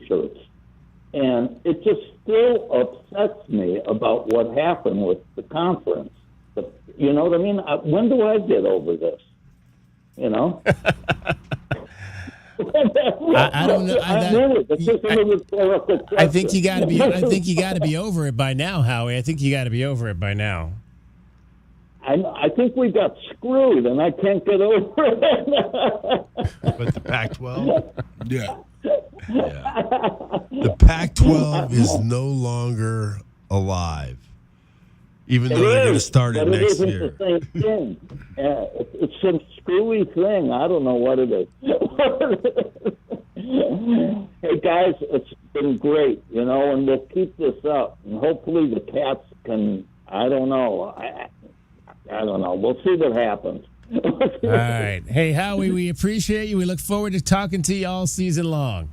T-shirts. And it just still upsets me about what happened with the conference. You know what I mean? When do I get over this? You know? I don't know. I think you got to be. I think you got to be over it by now, Howie. I think you got to be over it by now. I think we got screwed, and I can't get over it. But the Pac-12? Yeah. The Pac-12 is no longer alive, even though they're going to start it next year. It isn't the same thing. It's some screwy thing. I don't know what it is. Hey, guys, it's been great, you know, and we'll keep this up. And hopefully the Cats can, I don't know. I don't know. We'll see what happens. All right. Hey, Howie, we appreciate you. We look forward to talking to you all season long.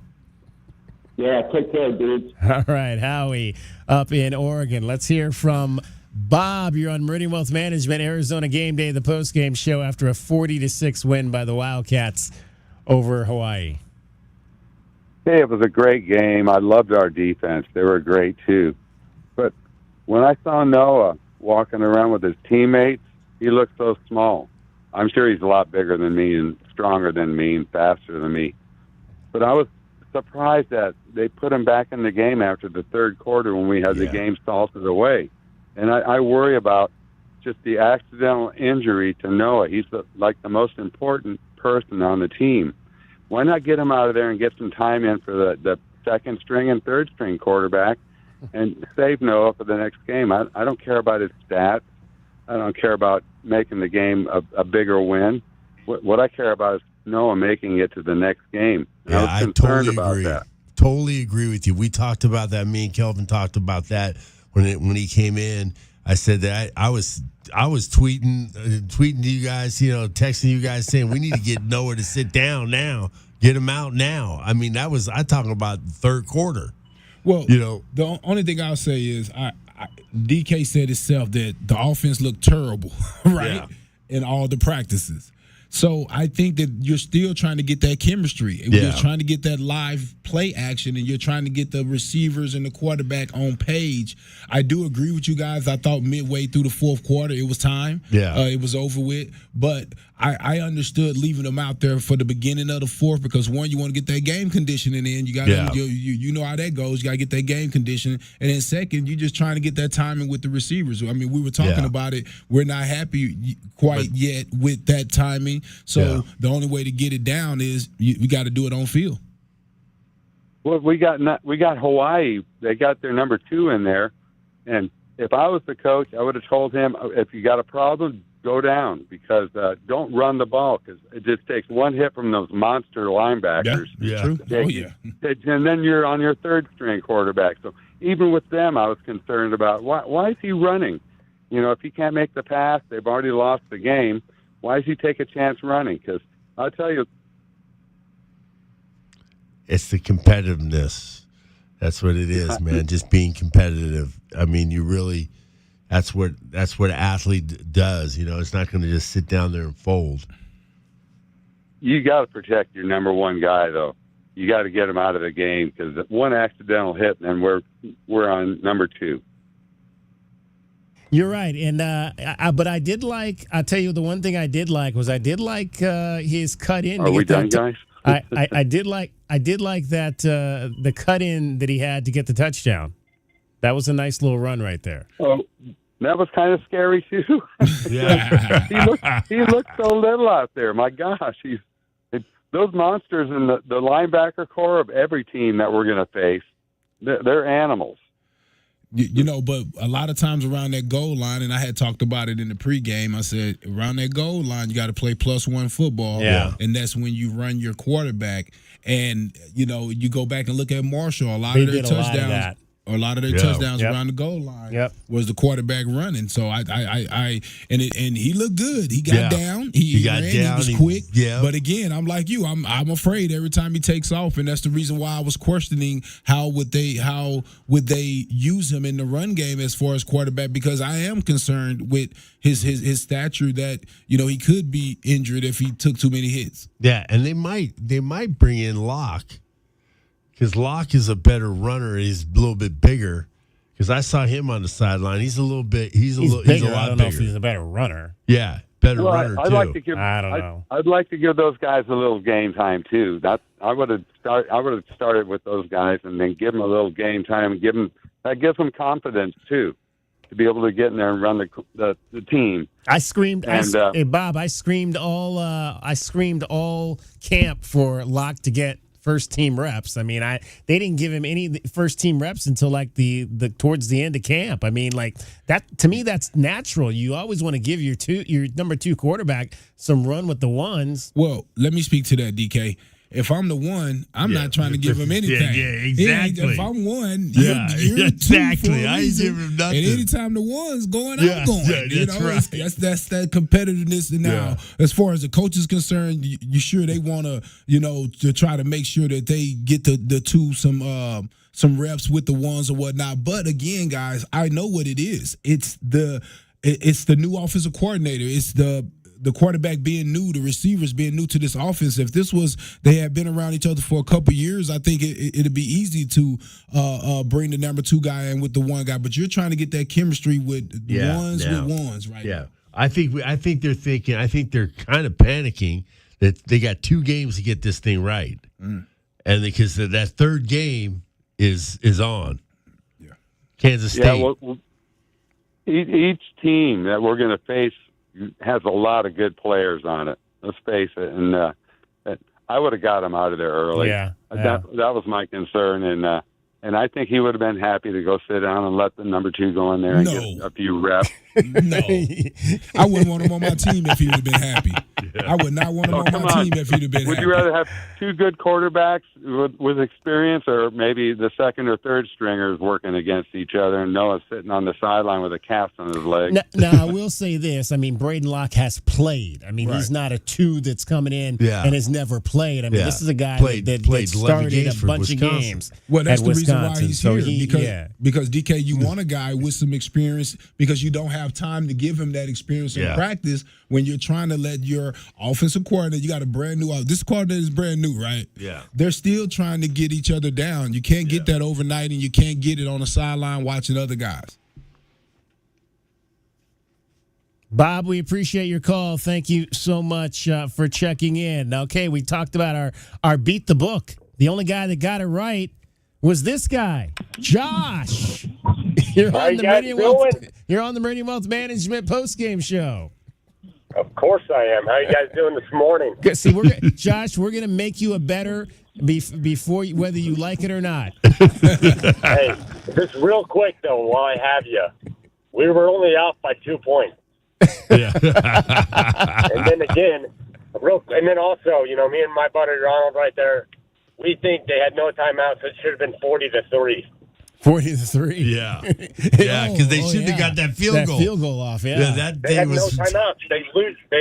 Yeah, take care, dudes. All right, Howie up in Oregon. Let's hear from Bob. You're on Meridian Wealth Management, Arizona Game Day, the postgame show after a 40-6 win by the Wildcats over Hawaii. Hey, it was a great game. I loved our defense. They were great, too. But when I saw Noah walking around with his teammates, he looked so small. I'm sure he's a lot bigger than me and stronger than me and faster than me. But I was surprised that they put him back in the game after the third quarter when we had the game salted away. And I worry about just the accidental injury to Noah. He's like the most important person on the team. Why not get him out of there and get some time in for the second string and third string quarterback and save Noah for the next game? I don't care about his stats. I don't care about making the game a bigger win. What I care about is Noah making it to the next game. And I was concerned about that. Totally agree with you. We talked about that. Me and Kelvin talked about that when he came in. I said that I was tweeting to you guys, you know, texting you guys saying we need to get Noah to sit down now, get him out now. I mean, I talking about the third quarter. Well, you know, the only thing I'll say is DK said itself that the offense looked terrible, right, in all the practices. So I think that you're still trying to get that chemistry. You're trying to get that live play action, and you're trying to get the receivers and the quarterback on page. I do agree with you guys. I thought midway through the fourth quarter it was time. It was over with. But I understood leaving them out there for the beginning of the fourth because, one, you want to get that game conditioning in. You got you know how that goes. You got to get that game conditioning. And then second, you're just trying to get that timing with the receivers. I mean, we were talking about it. We're not happy quite yet with that timing. So the only way to get it down is you got to do it on field. Well, we got Hawaii. They got their number 2 in there, and if I was the coach, I would have told him, if you got a problem, go down because don't run the ball because it just takes one hit from those monster linebackers. Yeah, true. And then you're on your third string quarterback. So even with them, I was concerned about why is he running? You know, if he can't make the pass, they've already lost the game. Why does he take a chance running? Because I'll tell you, it's the competitiveness. That's what it is, man. Just being competitive. I mean, you really. That's what an athlete does. You know, it's not going to just sit down there and fold. You got to protect your number 1 guy, though. You got to get him out of the game because one accidental hit, and we're on number 2. You're right, and but I did like. I'll tell you the one thing I did like was his cut in. Are we done, guys? I did like that the cut in that he had to get the touchdown. That was a nice little run right there. Oh, that was kind of scary too. he looked so little out there. My gosh, those monsters in the linebacker core of every team that we're going to face. They're animals. You know, but a lot of times around that goal line, and I had talked about it in the pregame, I said around that goal line, you got to play +1 football. And that's when you run your quarterback. And, you know, you go back and look at Marshall, a lot of their touchdowns. A lot of their touchdowns around the goal line was the quarterback running. So and he looked good. He got down. He got ran. Down. He was quick. But again, I'm like you. I'm afraid every time he takes off, and that's the reason why I was questioning how would they use him in the run game as far as quarterback, because I am concerned with his stature that, you know, he could be injured if he took too many hits. Yeah, and they might bring in Locke. Because Locke is a better runner. He's a little bit bigger. Because I saw him on the sideline. He's a little bit. He's a bigger. lot bigger. I don't know if he's a better runner. Yeah, better runner I'd too. like to give. I don't know. I'd like to give those guys a little game time too. I would have started with those guys and then give them a little game time. And that gives them confidence too, to be able to get in there and run the team. I screamed, And, hey Bob, I screamed all camp for Locke to get first team reps. I mean, they didn't give him any first team reps until like the towards the end of camp. I mean, like that to me, that's natural. You always want to give your number 2 quarterback some run with the ones. Well, let me speak to that, DK. If I'm the one, I'm not trying to give him anything. Yeah, exactly. If I'm one, Yeah, you're exactly. two for a I ain't reason. giving him nothing. And anytime the one's going, Yeah, I'm going. yeah, that's right. That's that competitiveness. And now, as far as the coach is concerned, you sure they want to, to try to make sure that they get the two some reps with the ones or whatnot. But again, guys, I know what it is. It's the new offensive coordinator. It's the quarterback being new, the receivers being new to this offense. If they had been around each other for a couple years, I think it'd be easy to bring the number 2 guy in with the one guy. But you're trying to get that chemistry with ones, right? Yeah, I think they're thinking. I think they're kind of panicking that they got 2 games to get this thing right, and because that third game is on. Yeah, Kansas State. Yeah, well, each team that we're going to face has a lot of good players on it. Let's face it. And I would have got him out of there early. Yeah. That was my concern. And I think he would have been happy to go sit down and let the number 2 go in there and get a few reps. No. I wouldn't want him on my team if he would have been happy. Yeah. I would not want him on my team if he'd have been Would happy. you rather have 2 good quarterbacks with experience, or maybe the second or third stringers working against each other and Noah sitting on the sideline with a cast on his leg? Now, I will say this. I mean, Braden Locke has played. I mean, he's not a 2 that's coming in and has never played. I mean, this is a guy that started a bunch of games Well, that's at the reason why Wisconsin. he's So here. Because, DK, you want a guy with some experience because you don't have time to give him that experience in practice when you're trying to let your offensive coordinator, you got a brand new, this coordinator is brand new, right? Yeah. They're still trying to get each other down. You can't get that overnight, and you can't get it on the sideline watching other guys. Bob, we appreciate your call. Thank you so much for checking in. Okay, we talked about our beat the book. The only guy that got it right was this guy, Josh. You're on the Meridian Wealth Management postgame show. Of course I am. How you guys doing this morning? See, Josh, we're gonna make you a better before whether you like it or not. Hey, just real quick though, while I have you, we were only off by 2 points. Yeah. And then again, and then also, me and my buddy Ronald right there, we think they had no timeouts, so it should have been 40-3. 40-3. Yeah, because they shouldn't have got that field goal. That field goal off. Yeah, that They day had was. no timeouts. They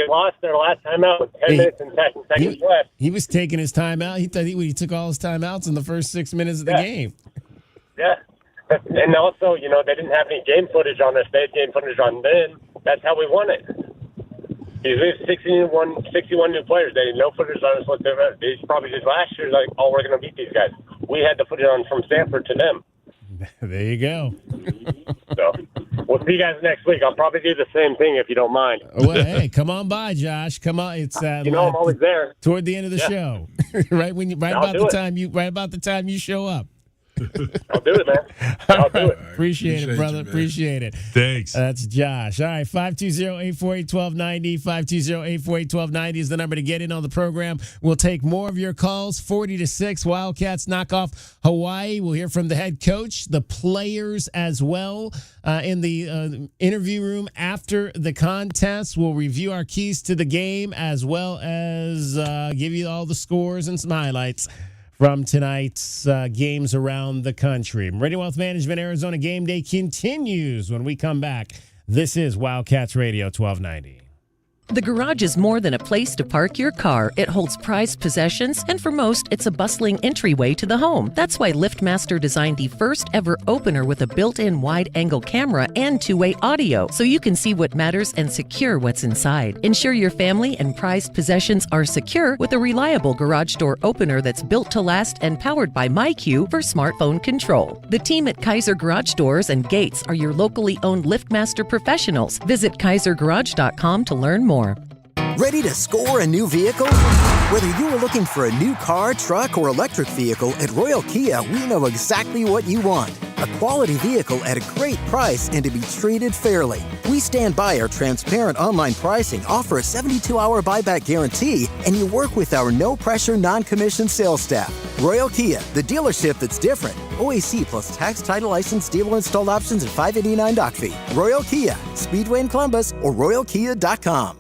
lost their last timeout with 10 minutes and 10 seconds left. He was taking his timeout. He thought he took all his timeouts in the first 6 minutes of the game. Yeah. And also, they didn't have any game footage on their stage game footage on them. That's how we won it. We have 61 new players. They had no footage on us. They probably did last year. Like, we're going to beat these guys. We had the footage on from Stanford to them. There you go. So we'll see you guys next week. I'll probably do the same thing if you don't mind. Well, hey, come on by, Josh. Come on. It's I'm always there. Toward the end of the show, right about the time you show up. I'll do it, man. I'll do it. Appreciate it, brother. Appreciate it. Thanks. That's Josh. All right, 520-848-1290. 520-848-1290 is the number to get in on the program. We'll take more of your calls. 40-6, Wildcats knock off Hawaii. We'll hear from the head coach, the players as well in the interview room after the contest. We'll review our keys to the game as well as give you all the scores and some highlights from tonight's games around the country. Meridian Wealth Management Arizona Game Day continues when we come back. This is Wildcats Radio 1290. The garage is more than a place to park your car. It holds prized possessions, and for most, it's a bustling entryway to the home. That's why LiftMaster designed the first ever opener with a built-in wide-angle camera and two-way audio, so you can see what matters and secure what's inside. Ensure your family and prized possessions are secure with a reliable garage door opener that's built to last and powered by MyQ for smartphone control. The team at Kaiser Garage Doors and Gates are your locally owned LiftMaster professionals. Visit KaiserGarage.com to learn more. Ready to score a new vehicle? Whether you are looking for a new car, truck, or electric vehicle, at Royal Kia, we know exactly what you want. A quality vehicle at a great price and to be treated fairly. We stand by our transparent online pricing, offer a 72-hour buyback guarantee, and you work with our no-pressure, non-commissioned sales staff. Royal Kia, the dealership that's different. OAC plus tax, title, license, dealer installed options, and $589 doc fee. Royal Kia, Speedway in Columbus, or RoyalKia.com.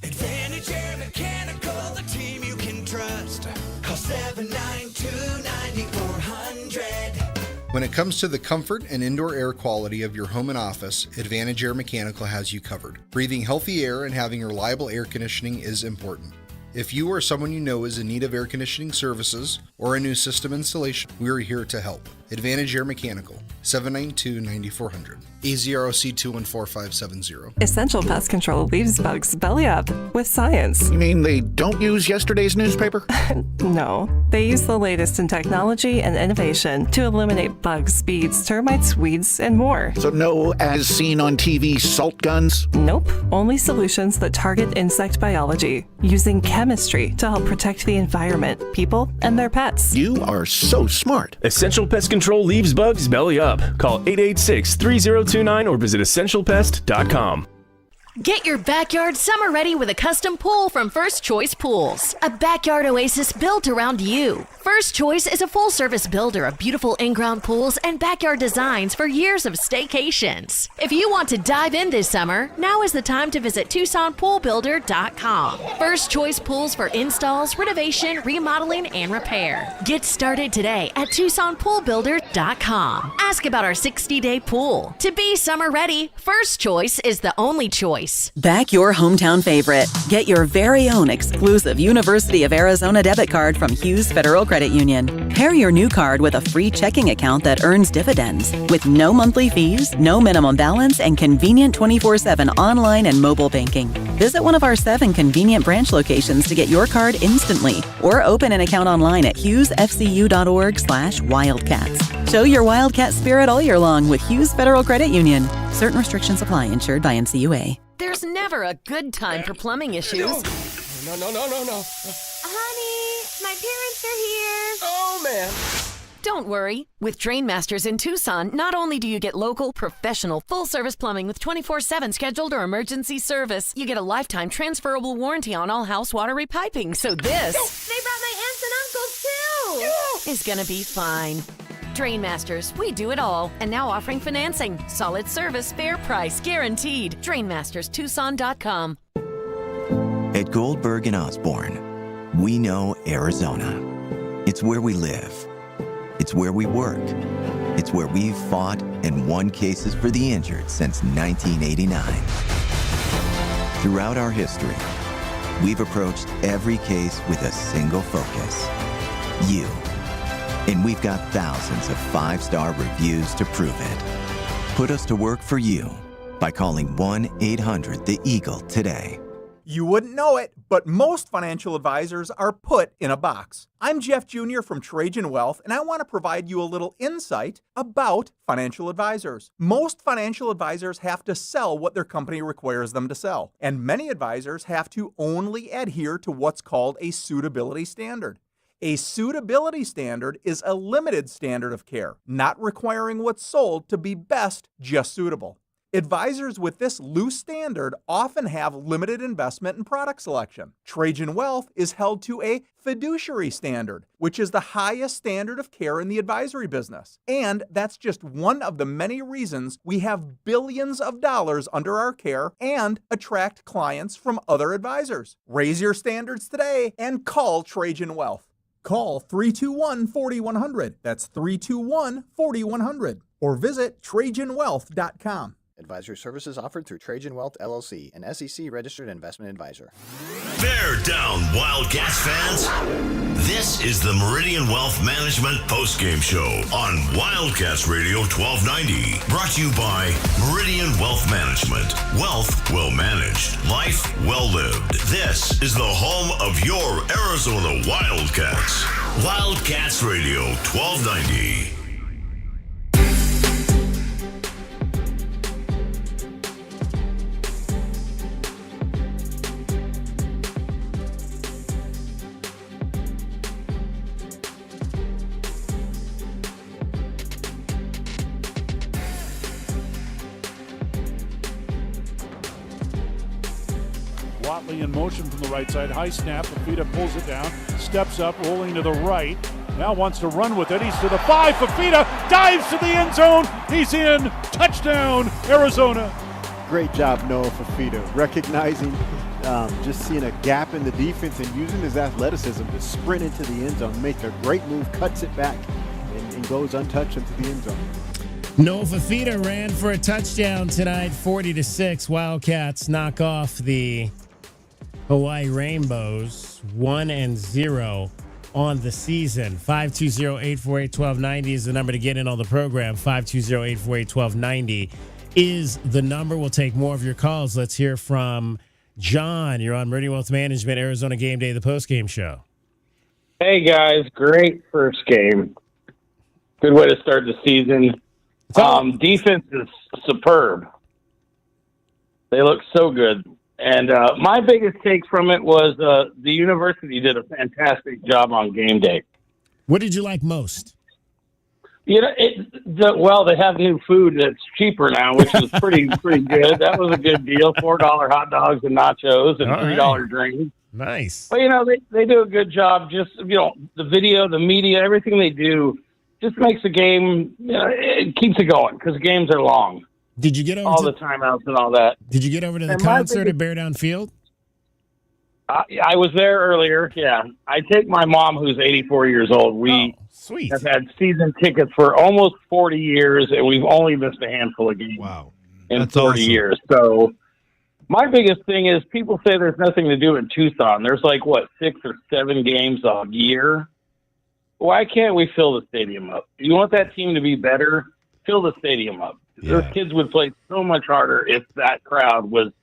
Advantage Air Mechanical, the team you can trust. Call 792-9400. When it comes to the comfort and indoor air quality of your home and office, Advantage Air Mechanical has you covered. Breathing healthy air and having reliable air conditioning is important. If you or someone you know is in need of air conditioning services or a new system installation, we are here to help. Advantage Air Mechanical, 792-9400. AZROC 214570. Essential Pest Control leaves bugs belly up with science. You mean they don't use yesterday's newspaper? No, they use the latest in technology and innovation to eliminate bugs, bees, termites, weeds, and more. So no as seen on TV salt guns? Nope, only solutions that target insect biology, using chemistry to help protect the environment, people, and their pets. You are so smart. Essential Pest Control leaves bugs belly up. Call 886-3029 or visit essentialpest.com. Get your backyard summer ready with a custom pool from First Choice Pools. A backyard oasis built around you. First Choice is a full-service builder of beautiful in-ground pools and backyard designs for years of staycations. If you want to dive in this summer, now is the time to visit TucsonPoolBuilder.com. First Choice Pools for installs, renovation, remodeling, and repair. Get started today at TucsonPoolBuilder.com. Ask about our 60-day pool. To be summer ready, First Choice is the only choice. Back your hometown favorite. Get your very own exclusive University of Arizona debit card from Hughes Federal Credit Union. Pair your new card with a free checking account that earns dividends with no monthly fees, no minimum balance, and convenient 24/7 online and mobile banking. Visit one of our 7 convenient branch locations to get your card instantly or open an account online at hughesfcu.org/wildcats. Show your Wildcat spirit all year long with Hughes Federal Credit Union. Certain restrictions apply. Insured by NCUA. There's never a good time for plumbing issues. No. Honey, my parents are here. Oh, man. Don't worry. With Drain Masters in Tucson, not only do you get local, professional, full-service plumbing with 24/7 scheduled or emergency service, you get a lifetime transferable warranty on all house water repiping. So this... They brought my aunts and uncles, too. is gonna be fine. Drain Masters, we do it all. And now offering financing. Solid service, fair price, guaranteed. DrainMastersTucson.com. At Goldberg and Osborne, we know Arizona. It's where we live. It's where we work. It's where we've fought and won cases for the injured since 1989. Throughout our history, we've approached every case with a single focus: you. And we've got thousands of 5-star reviews to prove it. Put us to work for you by calling 1-800-THE-EAGLE today. You wouldn't know it, but most financial advisors are put in a box. I'm Jeff Jr. from Trajan Wealth, and I want to provide you a little insight about financial advisors. Most financial advisors have to sell what their company requires them to sell, and many advisors have to only adhere to what's called a suitability standard. A suitability standard is a limited standard of care, not requiring what's sold to be best just suitable. Advisors with this loose standard often have limited investment and product selection. Trajan Wealth is held to a fiduciary standard, which is the highest standard of care in the advisory business. And that's just one of the many reasons we have billions of dollars under our care and attract clients from other advisors. Raise your standards today and call Trajan Wealth. Call 321-4100. That's 321-4100. Or visit TrajanWealth.com. Advisory services offered through Trajan Wealth LLC, an SEC-registered investment advisor. Bear down, Wildcats fans. This is the Meridian Wealth Management Postgame Show on Wildcats Radio 1290. Brought to you by Meridian Wealth Management. Wealth well managed. Life well lived. This is the home of your Arizona Wildcats. Wildcats Radio 1290. Watley in motion from the right side. High snap. Fafita pulls it down. Steps up, rolling to the right. Now wants to run with it. He's to the 5. Fafita dives to the end zone. He's in. Touchdown, Arizona. Great job, Noah Fafita. Recognizing, just seeing a gap in the defense and using his athleticism to sprint into the end zone. Make a great move, cuts it back, and goes untouched into the end zone. Noah Fafita ran for a touchdown tonight, 40-6. Wildcats knock off the Hawaii Rainbows, 1-0 on the season. 520-848-1290 is the number to get in on the program. 520-848-1290 is the number. We'll take more of your calls. Let's hear from John. You're on Meridian Wealth Management, Arizona Game Day, the postgame show. Hey, guys. Great first game. Good way to start the season. Defense is superb. They look so good. And my biggest take from it was the university did a fantastic job on game day. What did you like most? You know, well, they have new food that's cheaper now, which is pretty good. That was a good deal. $4 hot dogs and nachos and $3 drinks. Nice. But, you know, they do a good job. Just, you know, the video, the media, everything they do just makes the game, you know, it keeps it going because games are long. Did you get over all the timeouts and all that? Did you get over to the concert at Bear Down Field? I was there earlier. Yeah, I take my mom, who's 84 years old. We have had season tickets for almost 40 years, and we've only missed a handful of games. In That's 40 awesome. years. So my biggest thing is people say there's nothing to do in Tucson. There's like 6 or 7 games a year. Why can't we fill the stadium up? You want that team to be better? Fill the stadium up. Those kids would play so much harder if that crowd was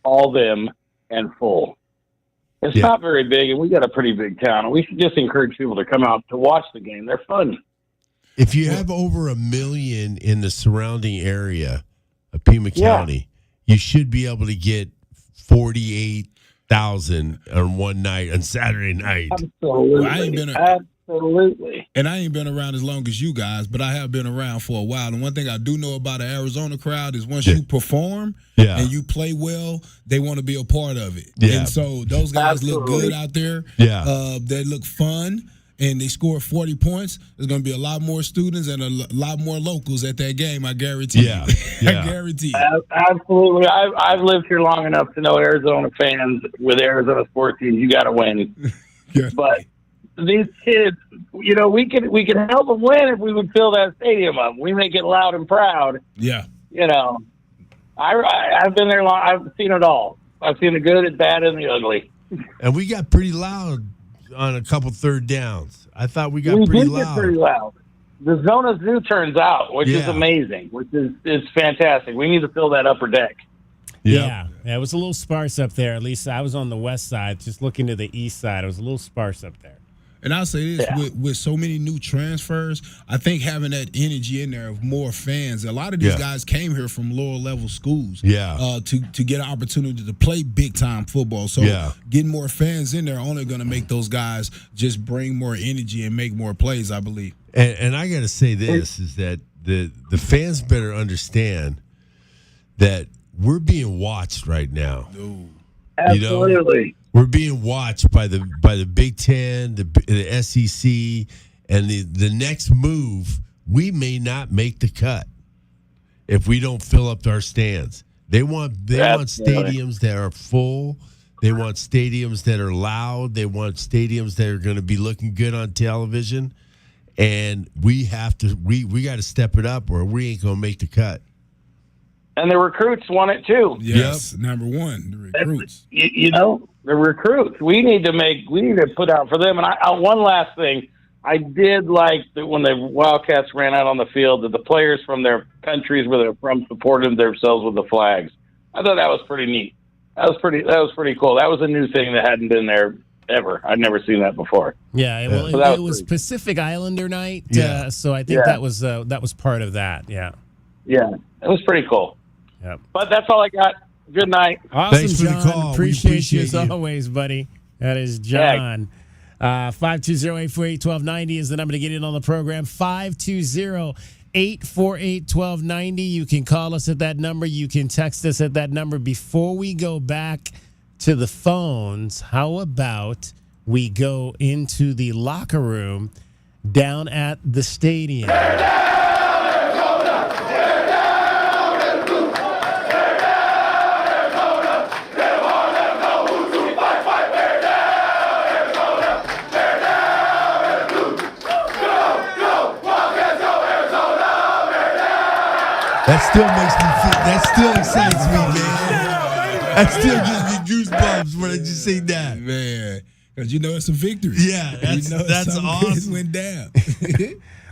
all them and full. It's not very big, and we got a pretty big town. And we should just encourage people to come out to watch the game. They're fun. If you have over 1 million in the surrounding area of Pima County, you should be able to get 48,000 on one night, on Saturday night. Absolutely. Well, I ain't been Absolutely. And I ain't been around as long as you guys, but I have been around for a while. And one thing I do know about the Arizona crowd is once you perform and you play well, they want to be a part of it. Yeah. And so those guys look good out there. Yeah. They look fun. And they score 40 points. There's going to be a lot more students and a lot more locals at that game, I guarantee you. I guarantee you. Absolutely. I've lived here long enough to know Arizona fans with Arizona sports teams, you got to win. But these kids, you know, we could help them win if we would fill that stadium up. We make it loud and proud. Yeah. You know, I've been there long. I've seen it all. I've seen the good, the bad, and the ugly. And we got pretty loud on a couple third downs. I thought we got pretty loud. Get pretty loud. The Zona Zoo turns out, which is amazing, which is fantastic. We need to fill that upper deck. Yeah, it was a little sparse up there. At least I was on the west side, just looking to the east side. It was a little sparse up there. And I'll say this, with so many new transfers, I think having that energy in there of more fans, a lot of these guys came here from lower level schools to get an opportunity to play big time football. So getting more fans in there only going to make those guys just bring more energy and make more plays, I believe. And I got to say this, is that the fans better understand that we're being watched right now. Absolutely. You know? We're being watched by the Big Ten, the SEC, and the next move, we may not make the cut if we don't fill up our stands. They want stadiums that are full. They want stadiums that are loud. They want stadiums that are going to be looking good on television. And we got to step it up, or we ain't going to make the cut. And the recruits want it too. Yes, number one, the recruits. The recruits. We need to put out for them. And one last thing, I did like that when the Wildcats ran out on the field, that the players from their countries where they're from supported themselves with the flags. I thought that was pretty neat. That was pretty cool. That was a new thing that hadn't been there ever. I'd never seen that before. Yeah, well, So it was Pacific Islander night, so I think that was part of that. Yeah. Yeah, it was pretty cool. Yep. But that's all I got. Good night. Awesome, Thanks for John. the call. Appreciate you as always, buddy. That is John. 520-848-1290 is the number to get in on the program. 520-848-1290. You can call us at that number. You can text us at that number. Before we go back to the phones, how about we go into the locker room down at the stadium? That still makes me feel. That still excites me, man. That still gives me goosebumps when I just say that, man. Because it's a victory. Yeah, that's awesome. Went down.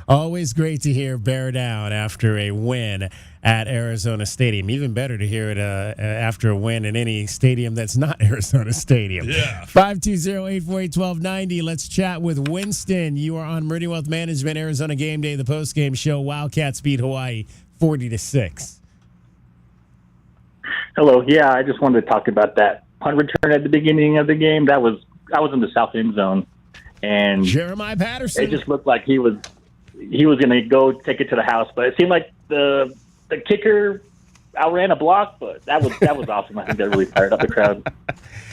Always great to hear bear down after a win at Arizona Stadium. Even better to hear it after a win in any stadium that's not Arizona Stadium. Yeah. 520-848-1290. Let's chat with Winston. You are on Meridian Wealth Management, Arizona Game Day, the postgame show. Wildcats beat Hawaii 40-6. Hello. Yeah, I just wanted to talk about that punt return at the beginning of the game. I was in the south end zone, and Jeremiah Patterson. It just looked like he was going to go take it to the house, but it seemed like the kicker outran a block. But that was awesome. I think that really fired up the crowd.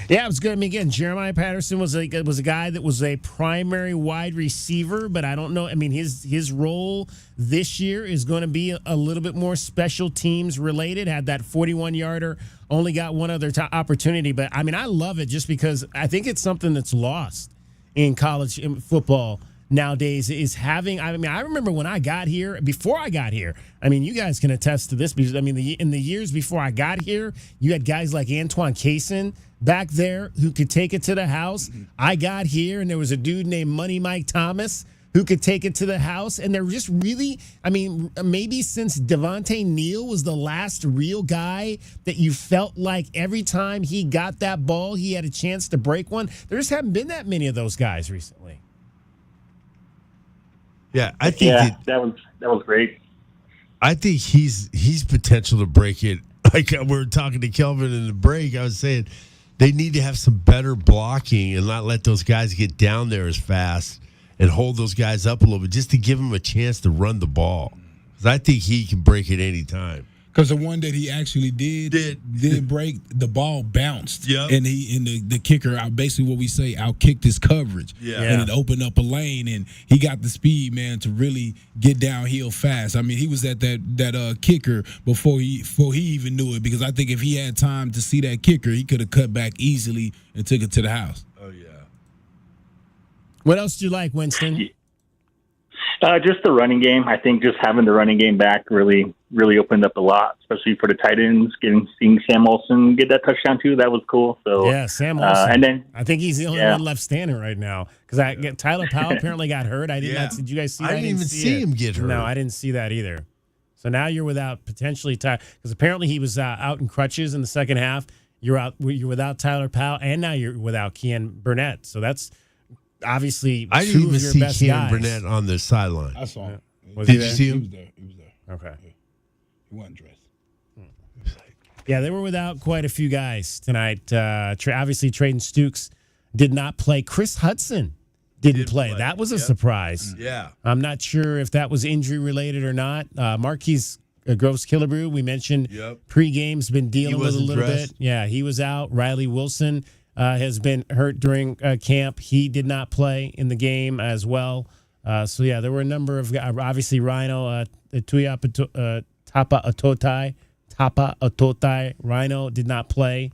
Yeah, it was good. I mean, again, Jeremiah Patterson was a guy that was a primary wide receiver, but I don't know. I mean, his role this year is going to be a little bit more special teams related. Had that 41-yarder, only got one other opportunity. But, I mean, I love it just because I think it's something that's lost in college football nowadays is having. I mean, I remember when I got here, before I got here, I mean, you guys can attest to this because, I mean, in the years before I got here, you had guys like Antoine Cason back there who could take it to the house. I got here, and there was a dude named Money Mike Thomas who could take it to the house. And they're just really, I mean, maybe since Devontae Neal was the last real guy that you felt like every time he got that ball, he had a chance to break one. There just haven't been that many of those guys recently. Yeah, I think that was great. I think he's potential to break it. Like we were talking to Kelvin in the break, I was saying they need to have some better blocking and not let those guys get down there as fast and hold those guys up a little bit just to give them a chance to run the ball. Because I think he can break it any time. Because the one that he actually did break, the ball bounced. Yep. And the kicker, basically what we say, outkicked his coverage. Yeah. And it opened up a lane, and he got the speed, man, to really get downhill fast. I mean, he was at that kicker before he even knew it, because I think if he had time to see that kicker, he could have cut back easily and took it to the house. Oh, yeah. What else do you like, Winston? Just the running game. I think just having the running game back really opened up a lot, especially for the tight ends. Seeing Sam Olsen get that touchdown too, that was cool. So yeah, Sam Olsen. And then I think he's the only one left standing right now because Tyler Powell apparently got hurt. Did you guys see that? I didn't even see him get hurt. No, I didn't see that either. So now you're without potentially because apparently he was out in crutches in the second half. You're without Tyler Powell, and now you're without Kean Burnett. So that's obviously I didn't even see Kean Kean Burnett on the sideline. I saw him. Did you see him? He was there. Okay. He wasn't dressed. Yeah, they were without quite a few guys tonight. Obviously, Traden Stukes did not play. Chris Hudson didn't play. That was a surprise. Yeah. I'm not sure if that was injury related or not. Marquise Groves Killebrew, we mentioned pre-game's been dealing with a little bit. Yeah, he was out. Riley Wilson has been hurt during camp. He did not play in the game as well. So, yeah, there were a number of guys. Obviously, Rhino Tapa Atotai. Rhino did not play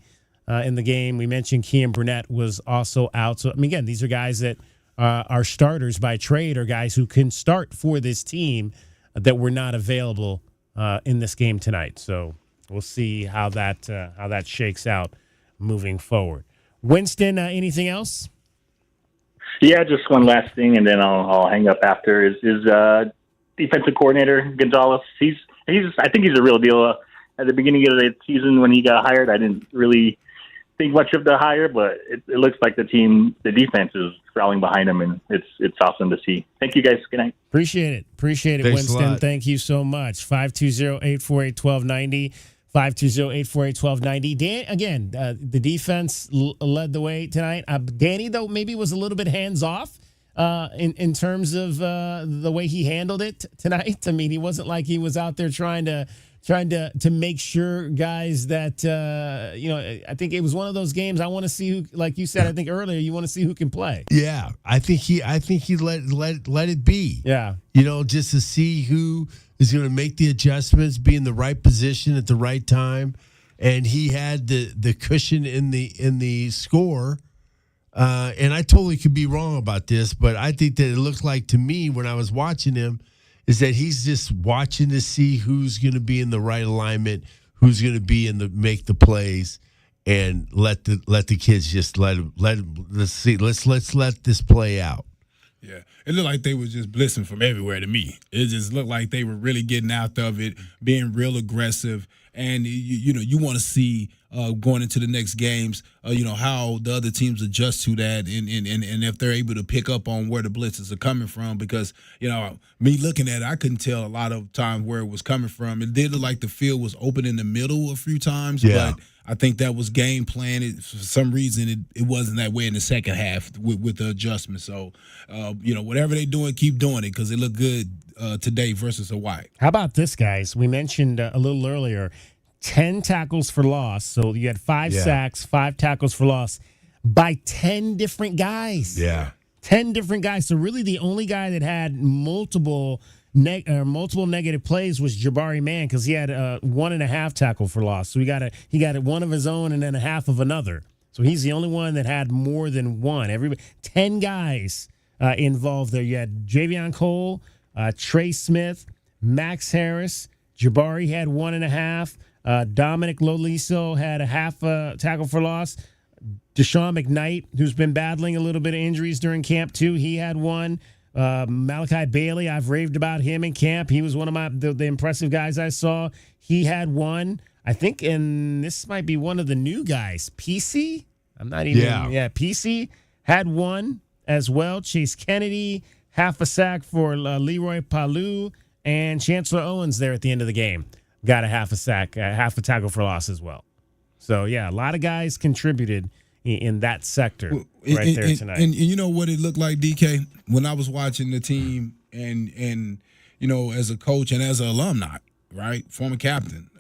in the game. We mentioned Kean Burnett was also out. So, I mean, again, these are guys that are starters by trade, or guys who can start for this team that were not available in this game tonight. So, we'll see how that shakes out moving forward. Winston, anything else? Yeah, just one last thing, and then I'll hang up after. Is defensive coordinator Gonzalez? I think he's a real deal. At the beginning of the season when he got hired, I didn't really think much of the hire, but it looks like the defense is rallying behind him, and it's awesome to see. Thank you, guys. Good night. Appreciate it, Thanks Winston. Thank you so much. 520-848-1290. 520-848-1290. Dan, again, the defense led the way tonight. Danny, though, maybe was a little bit hands-off in terms of the way he handled it tonight. I mean, he wasn't like he was out there trying to make sure guys that I think it was one of those games. I want to see who, like you said, I think earlier, you want to see who can play. Yeah, I think he let it be. Yeah, just to see who is going to make the adjustments, be in the right position at the right time, and he had the cushion in the score. And I totally could be wrong about this, but I think that it looked like to me when I was watching him is that he's just watching to see who's going to be in the right alignment, who's going to be make the plays, and let the kids just let's let this play out. Yeah, it looked like they were just blitzing from everywhere to me. It just looked like they were really getting out of it, being real aggressive, and you want to see going into the next games, how the other teams adjust to that, and if they're able to pick up on where the blitzes are coming from. Because me looking at it, I couldn't tell a lot of times where it was coming from. It did look like the field was open in the middle a few times, but I think that was game plan. For some reason, it wasn't that way in the second half with the adjustment. So, whatever they're doing, keep doing it because it looked good today versus Hawaii. How about this, guys? We mentioned a little earlier, 10 tackles for loss. So you had 5 sacks, 5 tackles for loss by 10 different guys. Yeah. 10 different guys. So really the only guy that had multiple negative plays was Jabari Mann because he had 1.5 tackle for loss. So he got one of his own and then a half of another. So he's the only one that had more than one. 10 guys involved there. You had Javion Cole, Trey Smith, Max Harris. Jabari had 1.5. Dominic Loliso had a half tackle for loss. Deshaun McKnight, who's been battling a little bit of injuries during camp too, he had 1. Malachi Bailey, I've raved about him in camp. He was one of the impressive guys I saw. He had 1. I think, and this might be one of the new guys. PC? I'm not even. Yeah, PC had 1 as well. Chase Kennedy, half a sack for Leroy Palu, and Chancellor Owens there at the end of the game. Got a half a sack, half a tackle for loss as well. So, yeah, a lot of guys contributed in that sector there tonight. And you know what it looked like, DK? When I was watching the team and as a coach and as an alumni, right, former captain,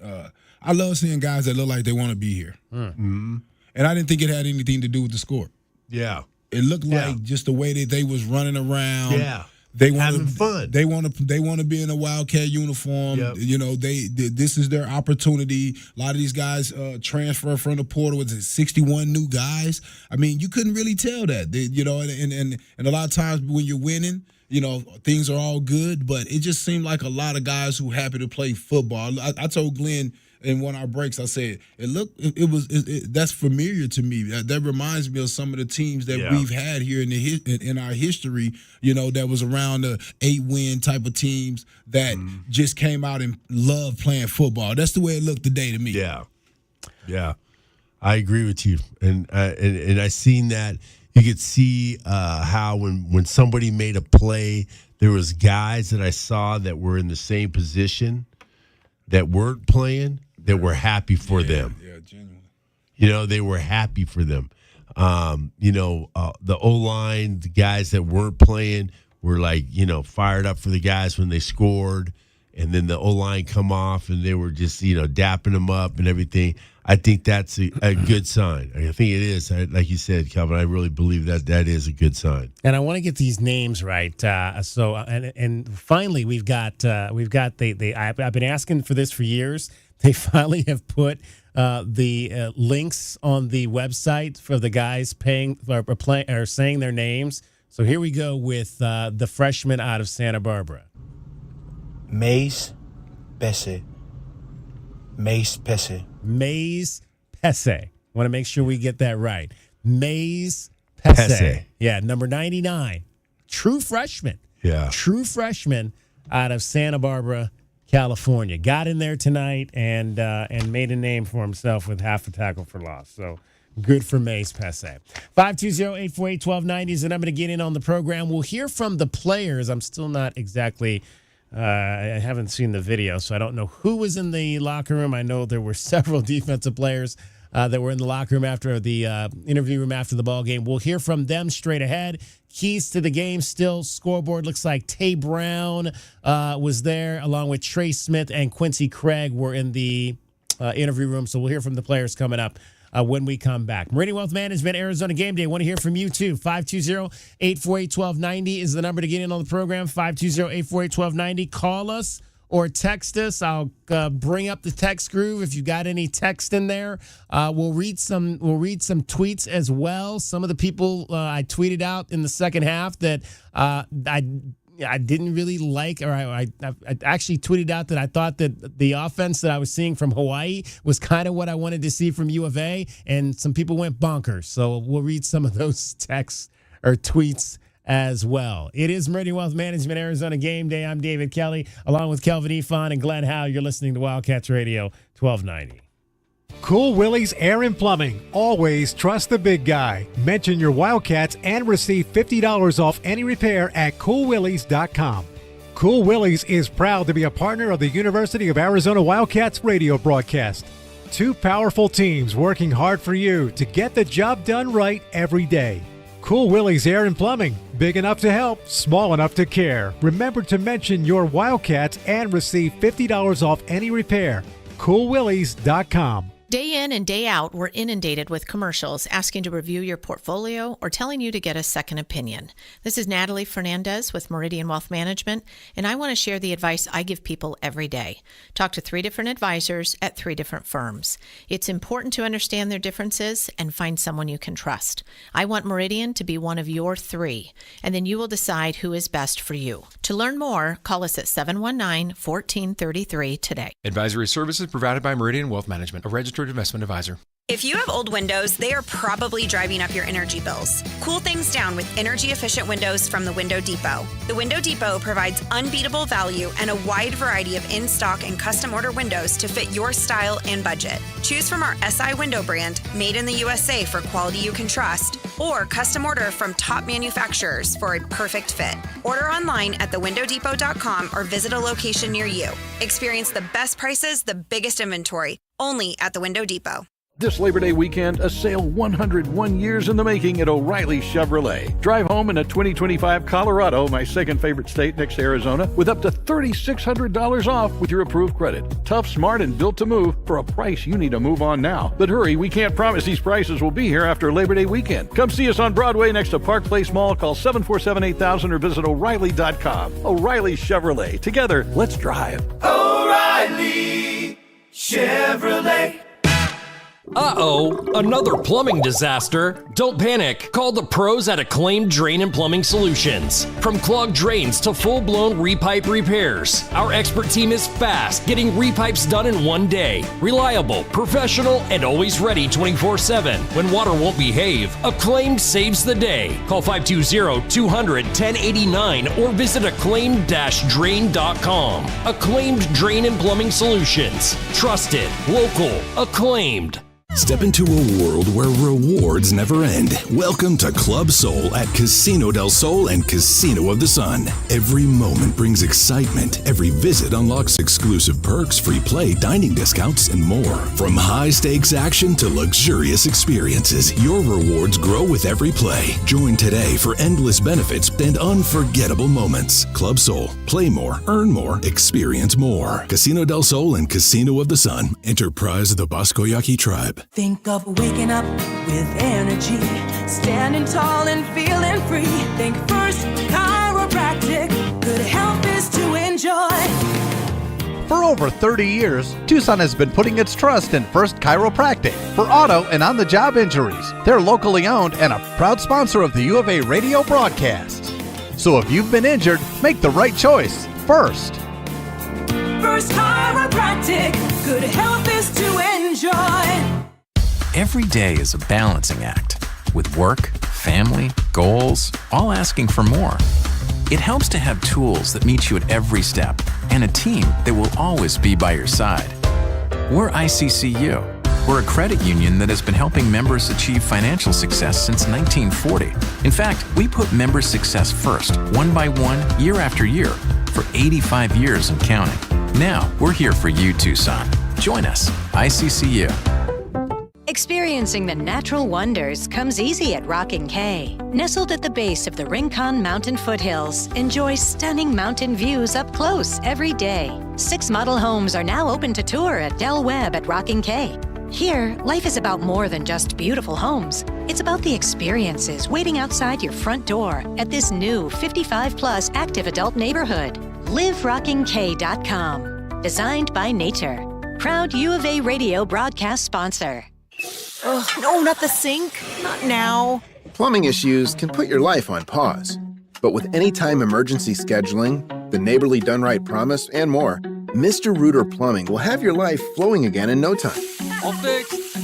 I love seeing guys that look like they want to be here. Mm-hmm. And I didn't think it had anything to do with the score. Yeah. It looked like just the way that they was running around. Yeah. They want having fun. They want to be in a Wildcat uniform. Yep. This is their opportunity. A lot of these guys transfer from the portal. Was it 61 new guys? I mean, you couldn't really tell that. And a lot of times when you're winning, things are all good. But it just seemed like a lot of guys who happy to play football. I told Glenn in one of our breaks, I said, that's familiar to me. That reminds me of some of the teams that we've had here in our history, that was around the 8-win type of teams that just came out and loved playing football. That's the way it looked today to me. Yeah. Yeah. I agree with you. And I seen that. You could see how when somebody made a play, there was guys that I saw that were in the same position that weren't playing, that were happy for them. Yeah, genuinely. They were happy for them. The O-line, the guys that weren't playing were fired up for the guys when they scored. And then the O-line come off and they were just, dapping them up and everything. I think that's a good sign. I think it is. Like you said, Calvin, I really believe that is a good sign. And I want to get these names right. And finally, we've got I've been asking for this for years. They finally have put the links on the website for the guys paying or saying their names. So here we go with the freshman out of Santa Barbara. Mace Bessie, Mace Pesse. Maze Pesse. Want to make sure we get that right. Maze Pesse. Yeah, number 99. True freshman. Yeah. True freshman out of Santa Barbara, California. Got in there tonight and made a name for himself with half a tackle for loss. So good for Mace Pesse. 520-848-1290 is the number to get in on the program. We'll hear from the players. I'm still not exactly I haven't seen the video, so I don't know who was in the locker room. I know there were several defensive players that were in the locker room after the interview room after the ball game. We'll hear from them straight ahead. Keys to the game still. Scoreboard looks like Tay Brown was there, along with Trey Smith and Quincy Craig were in the interview room. So we'll hear from the players coming up when we come back. Meridian Wealth Management, Arizona Game Day. Want to hear from you, too. 520-848-1290 is the number to get in on the program. 520-848-1290. Call us or text us. I'll bring up the text groove if you got any text in there. We'll read some tweets as well. Some of the people I tweeted out in the second half that I didn't really like, or I actually tweeted out that I thought that the offense that I was seeing from Hawaii was kind of what I wanted to see from U of A, and some people went bonkers. So we'll read some of those texts or tweets as well. It is Meridian Wealth Management, Arizona Game Day. I'm David Kelly, along with Kelvin Efon and Glenn Howe. You're listening to Wildcats Radio 1290. Cool Willie's Air and Plumbing. Always trust the big guy. Mention your Wildcats and receive $50 off any repair at coolwillies.com. Cool Willie's is proud to be a partner of the University of Arizona Wildcats radio broadcast. Two powerful teams working hard for you to get the job done right every day. Cool Willie's Air and Plumbing. Big enough to help, small enough to care. Remember to mention your Wildcats and receive $50 off any repair. coolwillies.com. Day in and day out, we're inundated with commercials asking to review your portfolio or telling you to get a second opinion. This is Natalie Fernandez with Meridian Wealth Management, and I want to share the advice I give people every day. Talk to 3 different advisors at 3 different firms. It's important to understand their differences and find someone you can trust. I want Meridian to be one of your 3, and then you will decide who is best for you. To learn more, call us at 719-1433 today. Advisory services provided by Meridian Wealth Management, a registered investment advisor. If you have old windows, they are probably driving up your energy bills. Cool things down with energy-efficient windows from the Window Depot. The Window Depot provides unbeatable value and a wide variety of in-stock and custom-order windows to fit your style and budget. Choose from our SI window brand, made in the USA for quality you can trust, or custom order from top manufacturers for a perfect fit. Order online at thewindowdepot.com or visit a location near you. Experience the best prices, the biggest inventory, only at the Window Depot. This Labor Day weekend, a sale 101 years in the making at O'Reilly Chevrolet. Drive home in a 2025 Colorado, my second favorite state next to Arizona, with up to $3,600 off with your approved credit. Tough, smart, and built to move for a price you need to move on now. But hurry, we can't promise these prices will be here after Labor Day weekend. Come see us on Broadway next to Park Place Mall. Call 747-8000 or visit O'Reilly.com. O'Reilly Chevrolet. Together, let's drive. O'Reilly Chevrolet. Uh-oh, another plumbing disaster. Don't panic. Call the pros at Acclaimed Drain and Plumbing Solutions. From clogged drains to full-blown repipe repairs, our expert team is fast, getting repipes done in one day. Reliable, professional, and always ready 24/7. When water won't behave, Acclaimed saves the day. Call 520-200-1089 or visit acclaimed-drain.com. Acclaimed Drain and Plumbing Solutions. Trusted, local, acclaimed. Step into a world where rewards never end. Welcome to Club Soul at Casino del Sol and Casino of the Sun. Every moment brings excitement. Every visit unlocks exclusive perks, free play, dining discounts, and more. From high-stakes action to luxurious experiences, your rewards grow with every play. Join today for endless benefits and unforgettable moments. Club Soul. Play more, earn more, experience more. Casino del Sol and Casino of the Sun. Enterprise of the Bosco Yaqui Tribe. Think of waking up with energy, standing tall and feeling free. Think First Chiropractic, good health is to enjoy. For over 30 years, Tucson has been putting its trust in First Chiropractic for auto and on-the-job injuries. They're locally owned and a proud sponsor of the U of A radio broadcasts. So if you've been injured, make the right choice first. First Chiropractic, good health is to enjoy. Every day is a balancing act, with work, family, goals, all asking for more. It helps to have tools that meet you at every step and a team that will always be by your side. We're ICCU. We're a credit union that has been helping members achieve financial success since 1940. In fact, we put members' success first, one by one, year after year, for 85 years and counting. Now, we're here for you, Tucson. Join us, ICCU. Experiencing the natural wonders comes easy at Rockin' K. Nestled at the base of the Rincon Mountain foothills, enjoy stunning mountain views up close every day. 6 model homes are now open to tour at Del Webb at Rockin' K. Here, life is about more than just beautiful homes. It's about the experiences waiting outside your front door at this new 55-plus active adult neighborhood. LiveRockingK.com. Designed by nature. Proud U of A radio broadcast sponsor. Oh, no, not the sink. Not now. Plumbing issues can put your life on pause. But with anytime emergency scheduling, the Neighborly Done Right promise, and more, Mr. Rooter Plumbing will have your life flowing again in no time. All fixed.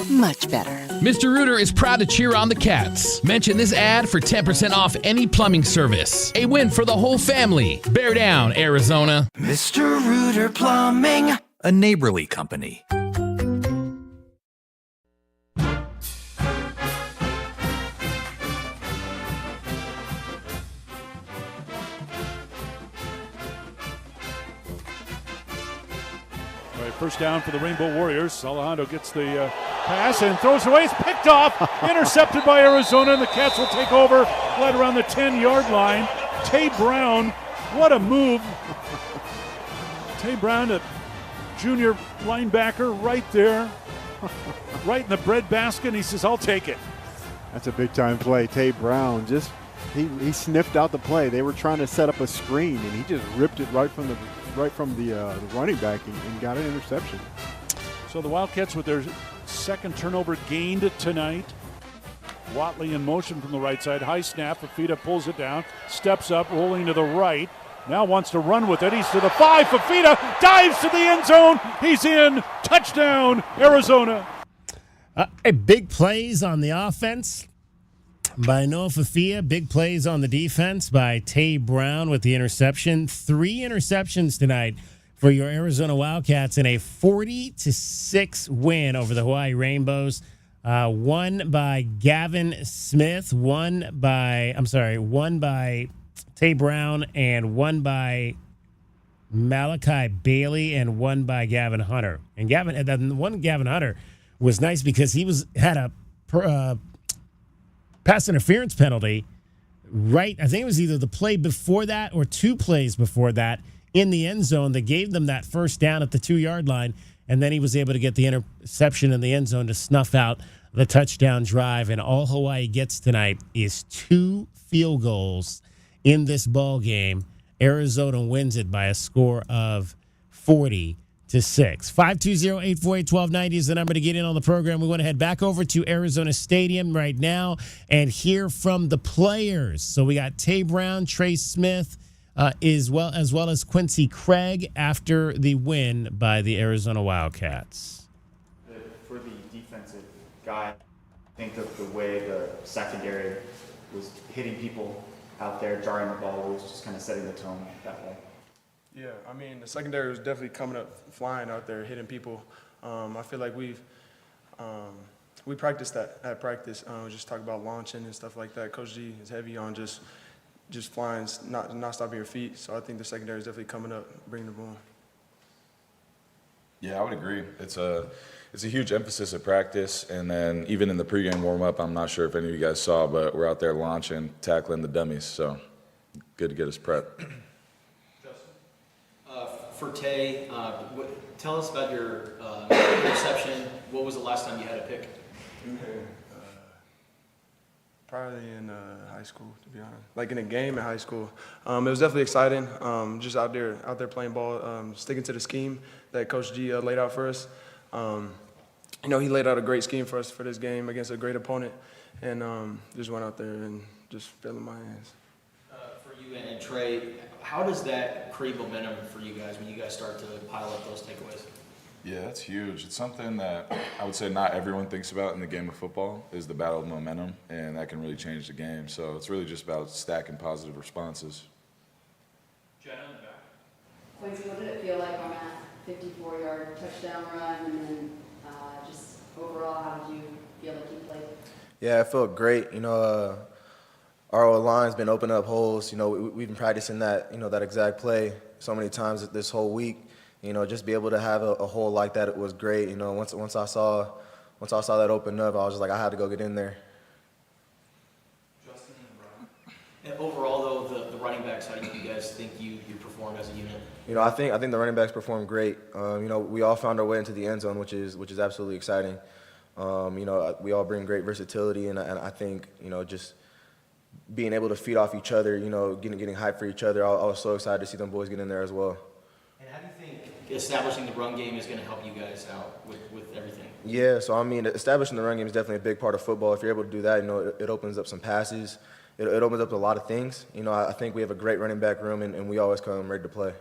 Much better. Mr. Rooter is proud to cheer on the Cats. Mention this ad for 10% off any plumbing service. A win for the whole family. Bear down, Arizona. Mr. Rooter Plumbing, a neighborly company. First down for the Rainbow Warriors. Alejandro gets the pass and throws it away. It's picked off, intercepted by Arizona, and the Cats will take over right around the 10-yard line. Tay Brown, what a move. Tay Brown, a junior linebacker, right there, right in the breadbasket, and he says, I'll take it. That's a big-time play. Tay Brown just he sniffed out the play. They were trying to set up a screen, and he just ripped it right from the running back and got an interception. So the Wildcats with their second turnover gained tonight. Watley in motion from the right side. High snap. Fafita pulls it down. Steps up, rolling to the right. Now wants to run with it. He's to the 5. Fafita dives to the end zone. He's in. Touchdown, Arizona. Big plays on the offense by Noah Fafita. Big plays on the defense by Tay Brown with the interception. 3 interceptions tonight for your Arizona Wildcats in a 40-6 win over the Hawaii Rainbows. One by Gavin Smith, one by Tay Brown, and one by Malachi Bailey, and one by Gavin Hunter. And Gavin Hunter was nice because he had a pass interference penalty, right? I think it was either the play before that or 2 plays before that in the end zone that gave them that first down at the 2-yard line, and then he was able to get the interception in the end zone to snuff out the touchdown drive. And all Hawaii gets tonight is 2 field goals in this ball game. Arizona wins it by a score of 40-6. 520-848-1290 is the number to get in on the program. We want to head back over to Arizona Stadium right now and hear from the players. So we got Tay Brown, Trey Smith, as well as Quincy Craig after the win by the Arizona Wildcats. For the defensive guy, I think of the way the secondary was hitting people out there, jarring the ball, was just kind of setting the tone that way. Yeah, I mean, the secondary was definitely coming up flying out there, hitting people. I feel like we practiced that at practice. We just talk about launching and stuff like that. Coach G is heavy on just flying, not stopping your feet. So I think the secondary is definitely coming up, bringing the ball. Yeah, I would agree. It's a huge emphasis at practice, and then even in the pregame warm-up, I'm not sure if any of you guys saw, but we're out there launching, tackling the dummies. So good to get us prepped. For Tay, tell us about your interception. What was the last time you had a pick? Probably in high school, to be honest. Like in a game in high school. It was definitely exciting. Just out there playing ball, sticking to the scheme that Coach G laid out for us. He laid out a great scheme for us for this game against a great opponent, and just went out there and just fell in my hands. For you and Trey, How does that create momentum for you guys when you guys start to pile up those takeaways? Yeah, that's huge. It's something that I would say not everyone thinks about in the game of football is the battle of momentum, and that can really change the game. So it's really just about stacking positive responses. Jenna in the back. Quincy, what did it feel like on that 54-yard touchdown run, and then just overall, how did you feel like you played? Yeah, it felt great. Our line's been opening up holes. We've been practicing that, that exact play so many times this whole week. Just be able to have a hole like that, it was great. Once I saw that open up, I was just like, I had to go get in there. Justin and Brian. And overall, though, the running backs, how do you guys think you performed as a unit? I think the running backs performed great. We all found our way into the end zone, which is absolutely exciting. We all bring great versatility, and I think just being able to feed off each other, getting hype for each other. I was so excited to see them boys get in there as well. And how do you think establishing the run game is going to help you guys out with everything? Yeah, so establishing the run game is definitely a big part of football. If you're able to do that, it opens up some passes. It opens up a lot of things. I think we have a great running back room, and we always come ready to play.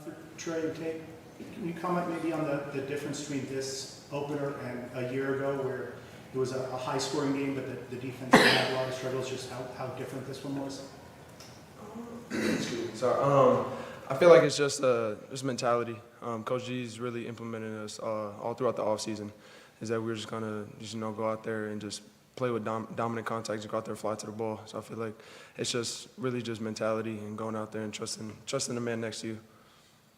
For Trey and Tate, can you comment maybe on the difference between this opener and a year ago, where it was a high-scoring game, but the defense had a lot of struggles, just how different this one was? Sorry. I feel like it's just mentality. Coach G's really implemented us all throughout the offseason, is that we're just gonna go out there and just play with dominant contact, just go out there and fly to the ball. So I feel like it's just really just mentality and going out there and trusting the man next to you.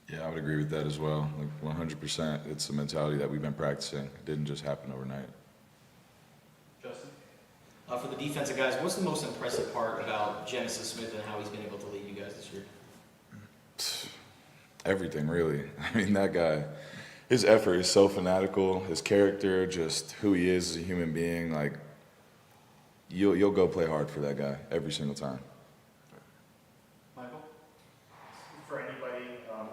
Yeah, I would agree with that as well. 100%. It's a mentality that we've been practicing. It didn't just happen overnight. Justin? For the defensive guys, what's the most impressive part about Genesis Smith and how he's been able to lead you guys this year? Everything, really. That guy, his effort is so fanatical. His character, just who he is as a human being, you'll go play hard for that guy every single time. Michael? For anybody,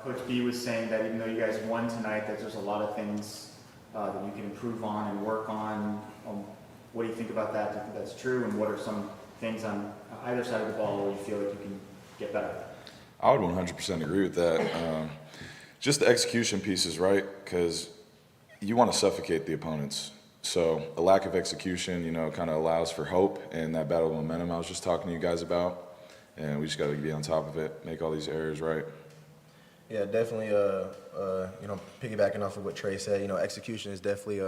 Coach B was saying that even though you guys won tonight, that there's a lot of things that you can improve on and work on. What do you think about that? Do you think that's true? And what are some things on either side of the ball where you feel like you can get better? I would 100% agree with that. Just the execution pieces, right? Because you want to suffocate the opponents. So a lack of execution, kind of allows for hope and that battle of momentum I was just talking to you guys about. And we just got to be on top of it, make all these errors right. Yeah, definitely. Piggybacking off of what Trey said, execution is definitely,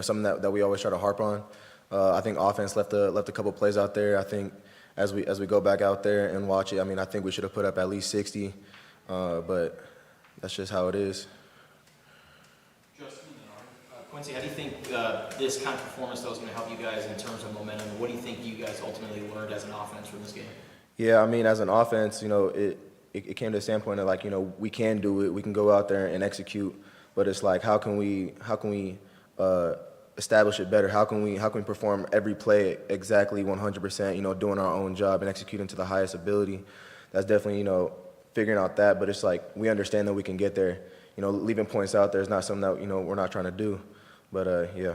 something that we always try to harp on. I think offense left a couple plays out there. I think as we go back out there and watch it, I think we should have put up at least 60, but that's just how it is. Justin, Quincy, how do you think this kind of performance though is going to help you guys in terms of momentum? What do you think you guys ultimately learned as an offense from this game? Yeah, as an offense, it came to the standpoint of we can do it, we can go out there and execute, but it's like how can we establish it better? How can we perform every play exactly 100%? Doing our own job and executing to the highest ability. That's definitely figuring out that. But it's like we understand that we can get there. Leaving points out there is not something that we're not trying to do. But yeah.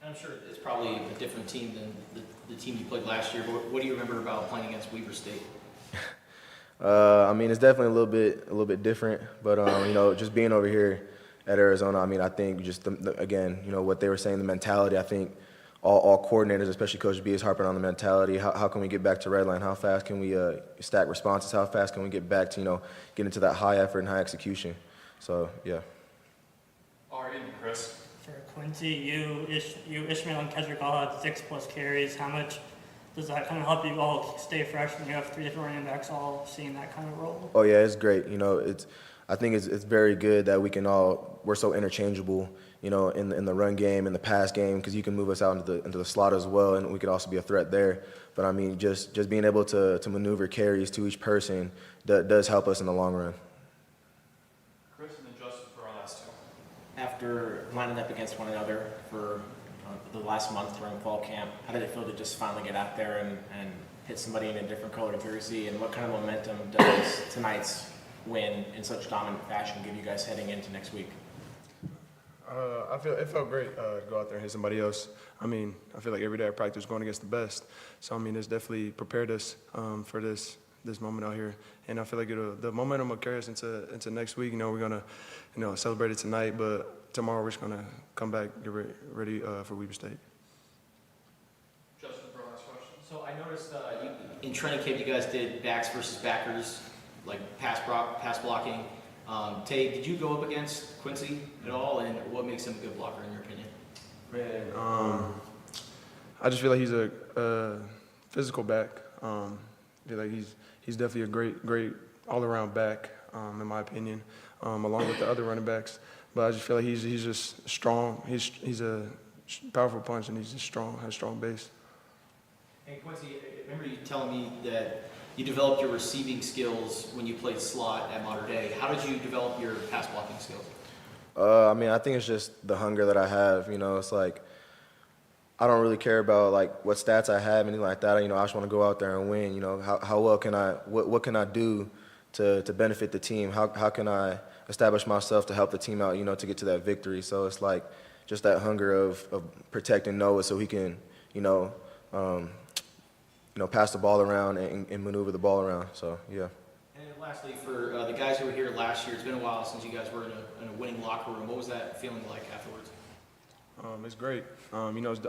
I'm sure it's probably a different team than the team you played last year. But what do you remember about playing against Weber State? It's definitely a little bit different. But just being over here at Arizona, I think just again, what they were saying, the mentality. I think all coordinators, especially Coach B, is harping on the mentality. How can we get back to red line? How fast can we stack responses? How fast can we get back to get into that high effort and high execution? So yeah. Ari and Chris. For Quincy, you Ishmael and Kedrick all had 6+ carries. How much does that kind of help you all stay fresh when you have 3 different running backs all seeing that kind of role? Oh yeah, it's great. I think it's very good that we're so interchangeable, in the run game and the pass game, because you can move us out into the slot as well, and we could also be a threat there. But just being able to maneuver carries to each person does help us in the long run. Chris and then Justin for our last two. After lining up against one another for the last month during fall camp, how did it feel to just finally get out there and hit somebody in a different color jersey, and what kind of momentum does tonight's win in such dominant fashion give you guys heading into next week? It felt great to go out there and hit somebody else. I mean, I feel like every day at practice going against the best. So I mean, it's definitely prepared us for this moment out here. And I feel like the momentum will carry us into next week. We're gonna celebrate it tonight, but tomorrow we're just gonna come back, get ready for Weber State. Justin, for our last question. So I noticed in training camp you guys did backs versus backers, like pass blocking. Tay, did you go up against Quincy at all, and what makes him a good blocker in your opinion? Man, I just feel like he's a physical back. I feel like he's definitely a great all-around back, in my opinion, along with the other running backs. But I just feel like he's just strong. He's a powerful punch, and he's just strong, has a strong base. Hey Quincy, I remember you telling me that you developed your receiving skills when you played slot at Mater Dei. How did you develop your pass blocking skills? I mean, I think it's just the hunger that I have. It's like I don't really care about like what stats I have, anything like that. I just want to go out there and win. How well can what can I do to benefit the team? How can I establish myself to help the team out? To get to that victory. So it's like just that hunger of protecting Noah so he can pass the ball around and maneuver the ball around. So yeah. And lastly, for the guys who were here last year, it's been a while since you guys were in a winning locker room. What was that feeling like afterwards? It's great. It's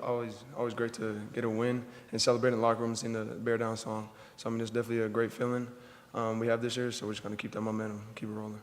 always great to get a win and celebrate in the locker room and sing the Bear Down song. So it's definitely a great feeling we have this year. So we're just going to keep that momentum, keep it rolling.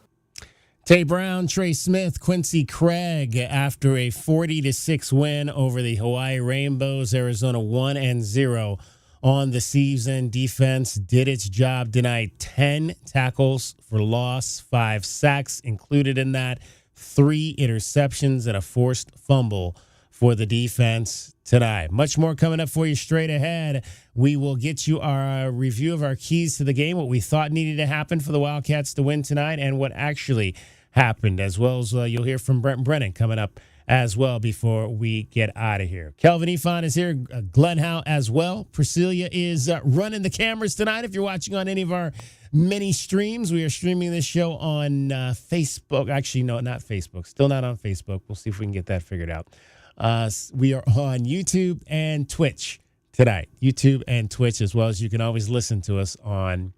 Tay Brown, Trey Smith, Quincy Craig after a 40-6 win over the Hawaii Rainbows. Arizona 1-0 on the season. Defense did its job tonight. 10 tackles for loss, 5 sacks included in that, 3 interceptions and a forced fumble for the defense tonight. Much more coming up for you straight ahead. We will get you our review of our keys to the game, what we thought needed to happen for the Wildcats to win tonight, and what actually happened, as well as you'll hear from Brent Brennan coming up as well before we get out of here. Kelvin Efon is here, Glenn Howe as well. Priscilla is running the cameras tonight. If you're watching on any of our many streams, we are streaming this show on Facebook. Actually, no, not Facebook. Still not on Facebook. We'll see if we can get that figured out. We are on YouTube and Twitch tonight. YouTube and Twitch, as well as you can always listen to us on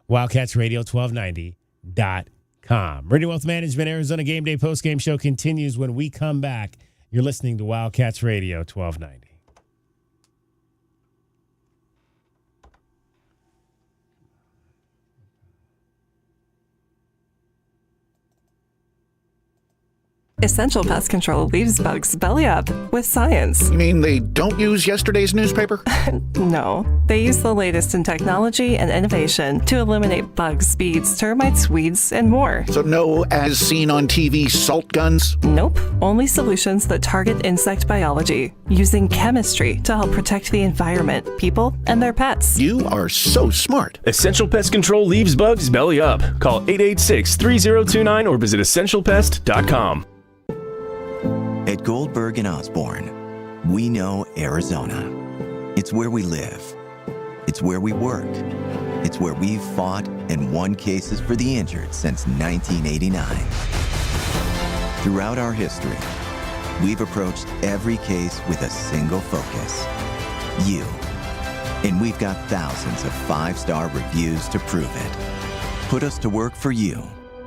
WildcatsRadio1290.com. Meridian Wealth Management Arizona Game Day postgame show continues when we come back. You're listening to Wildcats Radio 1290. Essential Pest Control leaves bugs belly up with science. You mean they don't use yesterday's newspaper? No, they use the latest in technology and innovation to eliminate bugs, bees, termites, weeds, and more. So no as seen on TV salt guns? Nope, only solutions that target insect biology, using chemistry to help protect the environment, people, and their pets. You are so smart. Essential Pest Control leaves bugs belly up. Call 886-3029 or visit essentialpest.com. At Goldberg and Osborne, we know Arizona. It's where we live. It's where we work. It's where we've fought and won cases for the injured since 1989. Throughout our history, we've approached every case with a single focus: you. And we've got thousands of 5-star reviews to prove it. Put us to work for you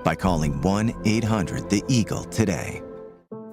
by calling 1-800-THE-EAGLE today.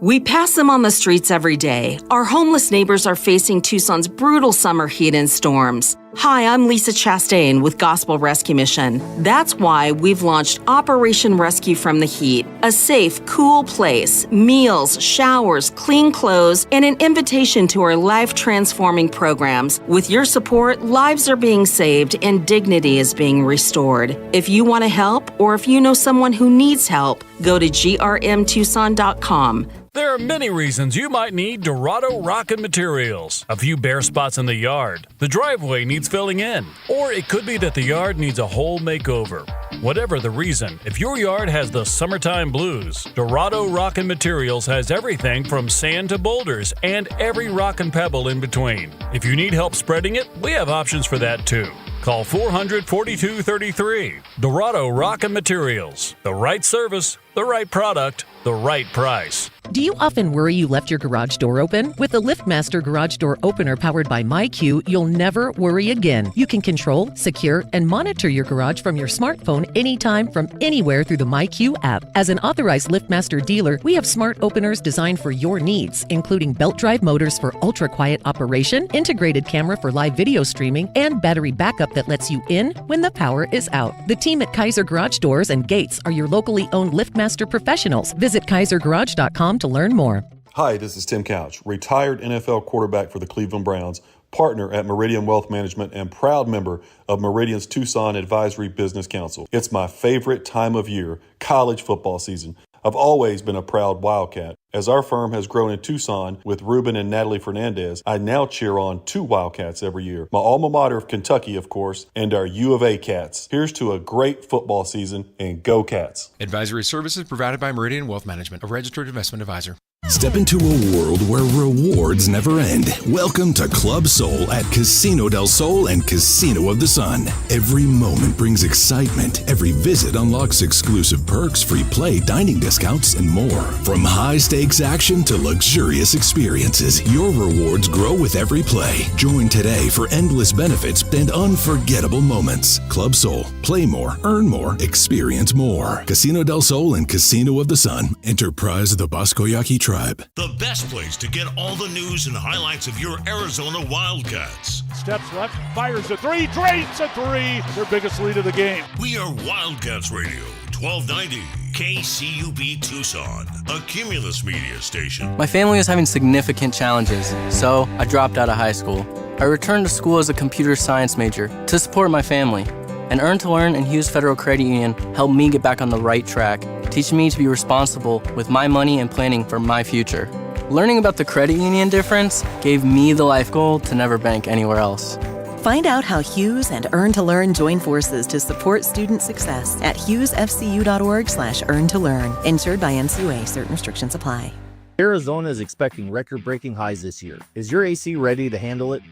We pass them on the streets every day. Our homeless neighbors are facing Tucson's brutal summer heat and storms. Hi, I'm Lisa Chastain with Gospel Rescue Mission. That's why we've launched Operation Rescue from the Heat, a safe, cool place, meals, showers, clean clothes, and an invitation to our life-transforming programs. With your support, lives are being saved and dignity is being restored. If you want to help, or if you know someone who needs help, go to grmtucson.com. There are many reasons you might need Dorado Rockin' Materials. A few bare spots in the yard, the driveway needs filling in, or it could be that the yard needs a whole makeover. Whatever the reason, if your yard has the summertime blues, Dorado Rockin' Materials has everything from sand to boulders and every rock and pebble in between. If you need help spreading it, we have options for that too. Call 400-4233. Dorado Rockin' Materials. The right service, The right product, the right price. Do you often worry you left your garage door open? With the LiftMaster Garage Door Opener powered by MyQ, you'll never worry again. You can control, secure, and monitor your garage from your smartphone anytime from anywhere through the MyQ app. As an authorized LiftMaster dealer, we have smart openers designed for your needs, including belt drive motors for ultra-quiet operation, integrated camera for live video streaming, and battery backup that lets you in when the power is out. The team at Kaiser Garage Doors and Gates are your locally owned LiftMaster professionals. Visit KaiserGarage.com to learn more. Hi, this is Tim Couch, retired NFL quarterback for the Cleveland Browns, partner at Meridian Wealth Management, and proud member of Meridian's Tucson Advisory Business Council. It's my favorite time of year, college football season. I've always been a proud Wildcat. As our firm has grown in Tucson with Ruben and Natalie Fernandez, I now cheer on 2 Wildcats every year. My alma mater of Kentucky, of course, and our U of A Cats. Here's to a great football season, and go Cats. Advisory services provided by Meridian Wealth Management, a registered investment advisor. Step into a world where rewards never end. Welcome to Club Soul at Casino del Sol and Casino of the Sun. Every moment brings excitement. Every visit unlocks exclusive perks, free play, dining discounts, and more. From high-stakes action to luxurious experiences, your rewards grow with every play. Join today for endless benefits and unforgettable moments. Club Soul. Play more, earn more, experience more. Casino del Sol and Casino of the Sun. Enterprise of the Boscoyaki Tribe. The best place to get all the news and highlights of your Arizona Wildcats. Steps left, fires a 3, drains a 3. Their biggest lead of the game. We are Wildcats Radio, 1290 KCUB Tucson, a Cumulus media station. My family was having significant challenges, so I dropped out of high school. I returned to school as a computer science major to support my family. And Earn to Learn and Hughes Federal Credit Union helped me get back on the right track, teaching me to be responsible with my money and planning for my future. Learning about the credit union difference gave me the life goal to never bank anywhere else. Find out how Hughes and Earn to Learn join forces to support student success at hughesfcu.org/earn-to-learn. Insured by NCUA. Certain restrictions apply. Arizona is expecting record-breaking highs this year. Is your AC ready to handle it?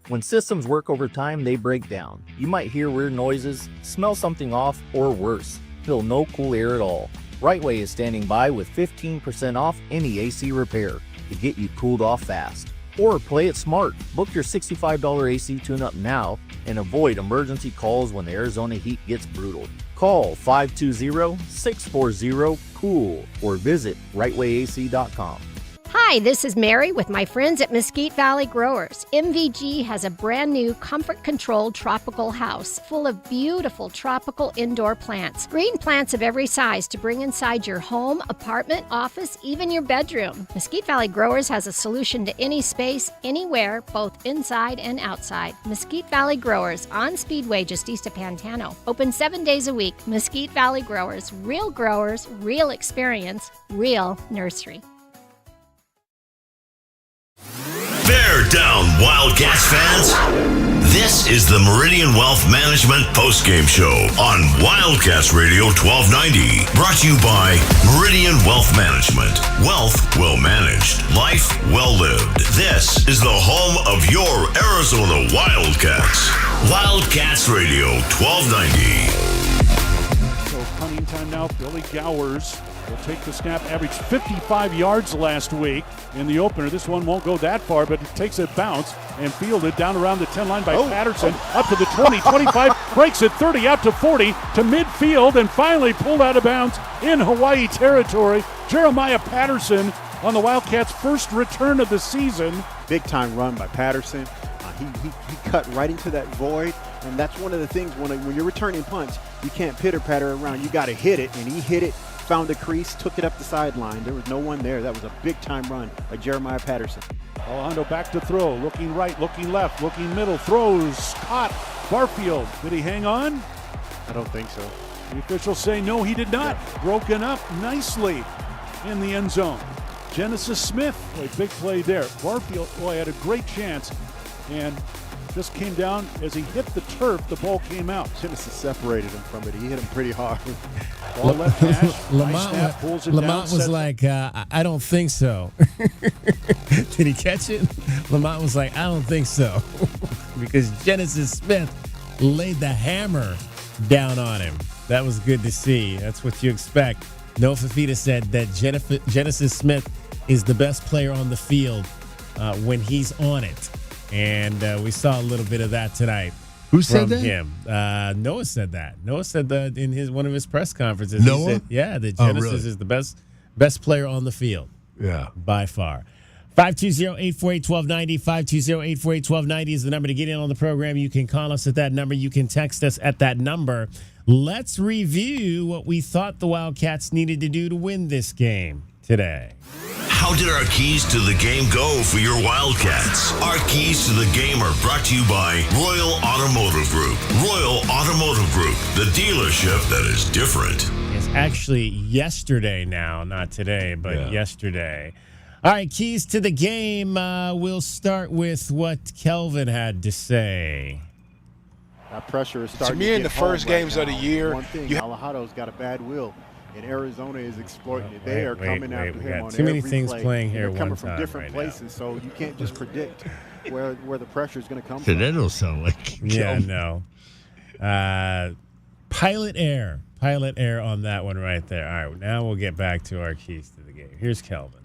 When systems work overtime, they break down. You might hear weird noises, smell something off, or worse, feel no cool air at all. Rightway is standing by with 15% off any AC repair to get you cooled off fast. Or play it smart. Book your $65 AC tune-up now and avoid emergency calls when the Arizona heat gets brutal. Call 520-640-COOL or visit rightwayac.com. Hi, this is Mary with my friends at Mesquite Valley Growers. MVG has a brand new comfort-controlled tropical house full of beautiful tropical indoor plants. Green plants of every size to bring inside your home, apartment, office, even your bedroom. Mesquite Valley Growers has a solution to any space, anywhere, both inside and outside. Mesquite Valley Growers on Speedway just east of Pantano. Open 7 days a week. Mesquite Valley Growers, real experience, real nursery. Bear down, Wildcats fans! This is the Meridian Wealth Management Postgame Show on Wildcats Radio 1290. Brought to you by Meridian Wealth Management. Wealth well managed. Life well lived. This is the home of your Arizona Wildcats. Wildcats Radio 1290. So punting time now, Billy Gowers will take the snap, averaged 55 yards last week in the opener. This one won't go that far, but it takes a bounce and fielded down around the 10 line by Patterson, up to the 20, 25, breaks it 30, out to 40, to midfield, and finally pulled out of bounds in Hawaii territory. Jeremiah Patterson on the Wildcats' first return of the season. Big time run by Patterson. He cut right into that void, and that's one of the things when you're returning punts, you can't pitter-patter around. You got to hit it, and he hit it, found a crease, took it up the sideline. There was no one there. That was a big-time run by Jeremiah Patterson. Alejandro back to throw, looking right, looking left, looking middle, throws, caught. Barfield, did he hang on? I don't think so. The officials say no, he did not. Yeah. Broken up nicely in the end zone. Genesis Smith, a big play there. Barfield, had a great chance, and just came down as he hit the turf, the ball came out. Genesis separated him from it. He hit him pretty hard. Ball left hash, Lamont was like, I don't think so. Did he catch it? Lamont was like, I don't think so. Because Genesis Smith laid the hammer down on him. That was good to see. That's what you expect Noah Fifita said that Genesis Smith is the best player on the field when he's on it. And we saw a little bit of that tonight. Who said that? Him. Noah said that. Noah said that in one of his press conferences. Noah? He said, yeah, that Genesis is the best player on the field. Yeah. By far. 520-848-1290. 520-848-1290 is the number to get in on the program. You can call us at that number. You can text us at that number. Let's review what we thought the Wildcats needed to do to win this game today. How did our keys to the game go for your Wildcats? Our keys to the game are brought to you by Royal Automotive Group. Royal Automotive Group, the dealership that is different. It's actually yesterday now, not today, but yesterday. All right, keys to the game. We'll start with what Kelvin had to say. That pressure is starting to me in the first games right of the year. One thing, Alajado's got a bad will, and Arizona is exploiting it. They are coming after him on too many every things play. playing here. They're coming from time different right places, so you can't just predict where the pressure is going to come So from. that don't sound like no. Pilot error on that one right there. All right, now we'll get back to our keys to the game. Here's Kelvin.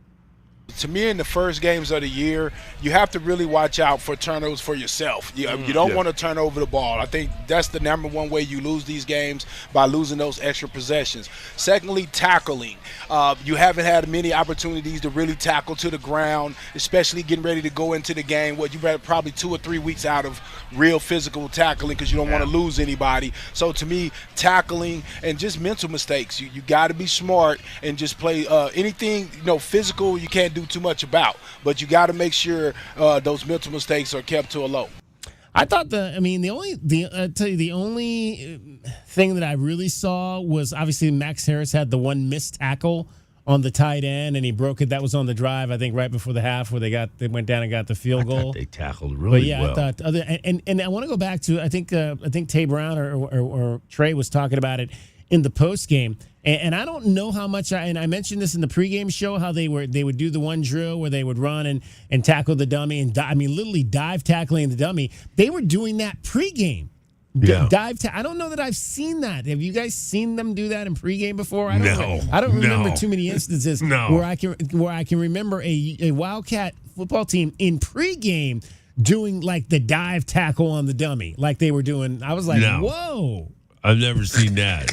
To me, in the first games of the year, you have to really watch out for turnovers for yourself. You don't want to turn over the ball. I think that's the number one way you lose these games, by losing those extra possessions. Secondly, tackling. You haven't had many opportunities to really tackle to the ground, especially getting ready to go into the game. You've had probably 2 or 3 weeks out of real physical tackling because you don't want to lose anybody. So to me, tackling and just mental mistakes. You got to be smart and just play anything physical. You can't do too much about, but you got to make sure those mental mistakes are kept to a low. I thought the only thing that I really saw was obviously Max Harris had the one missed tackle on the tight end, and he broke it. That was on the drive, I think, right before the half, where they went down and got the field goal. They tackled really well. I thought and I want to go back to I think Tay Brown or Trey was talking about it in the post game. And I don't know how much I mentioned this in the pregame show, how they would do the one drill where they would run and tackle the dummy and literally dive tackling the dummy. They were doing that pregame. Yeah. I don't know that I've seen that. Have you guys seen them do that in pregame before? I don't No. remember too many instances where I can remember a Wildcat football team in pregame doing like the dive tackle on the dummy like they were doing. I was like, whoa. I've never seen that.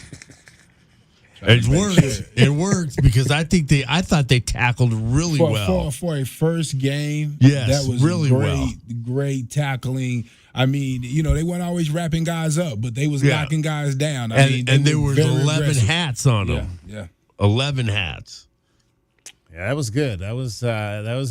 It works because I thought they tackled really well for a first game. Yes, that was really great tackling. I mean, they weren't always wrapping guys up, but they was knocking guys down. And there was 11 aggressive. hats on them. Yeah. 11 hats. Yeah, that was good. That was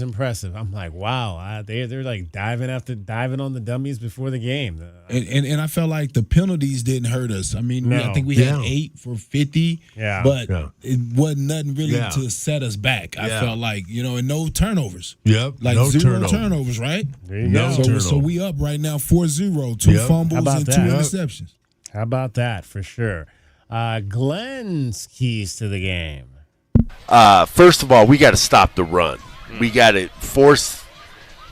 impressive. I'm like, wow, they're like diving on the dummies before the game. And I felt like the penalties didn't hurt us. I mean, I think we had 8 for 50. Yeah, but it wasn't nothing really to set us back. I felt like and no turnovers. Yep, like no 0 turnovers, right? There you go. So we up right now 4-0, 2 fumbles and 2 interceptions. How about that for sure? Glenn's keys to the game. First of all, we got to stop the run. We got to force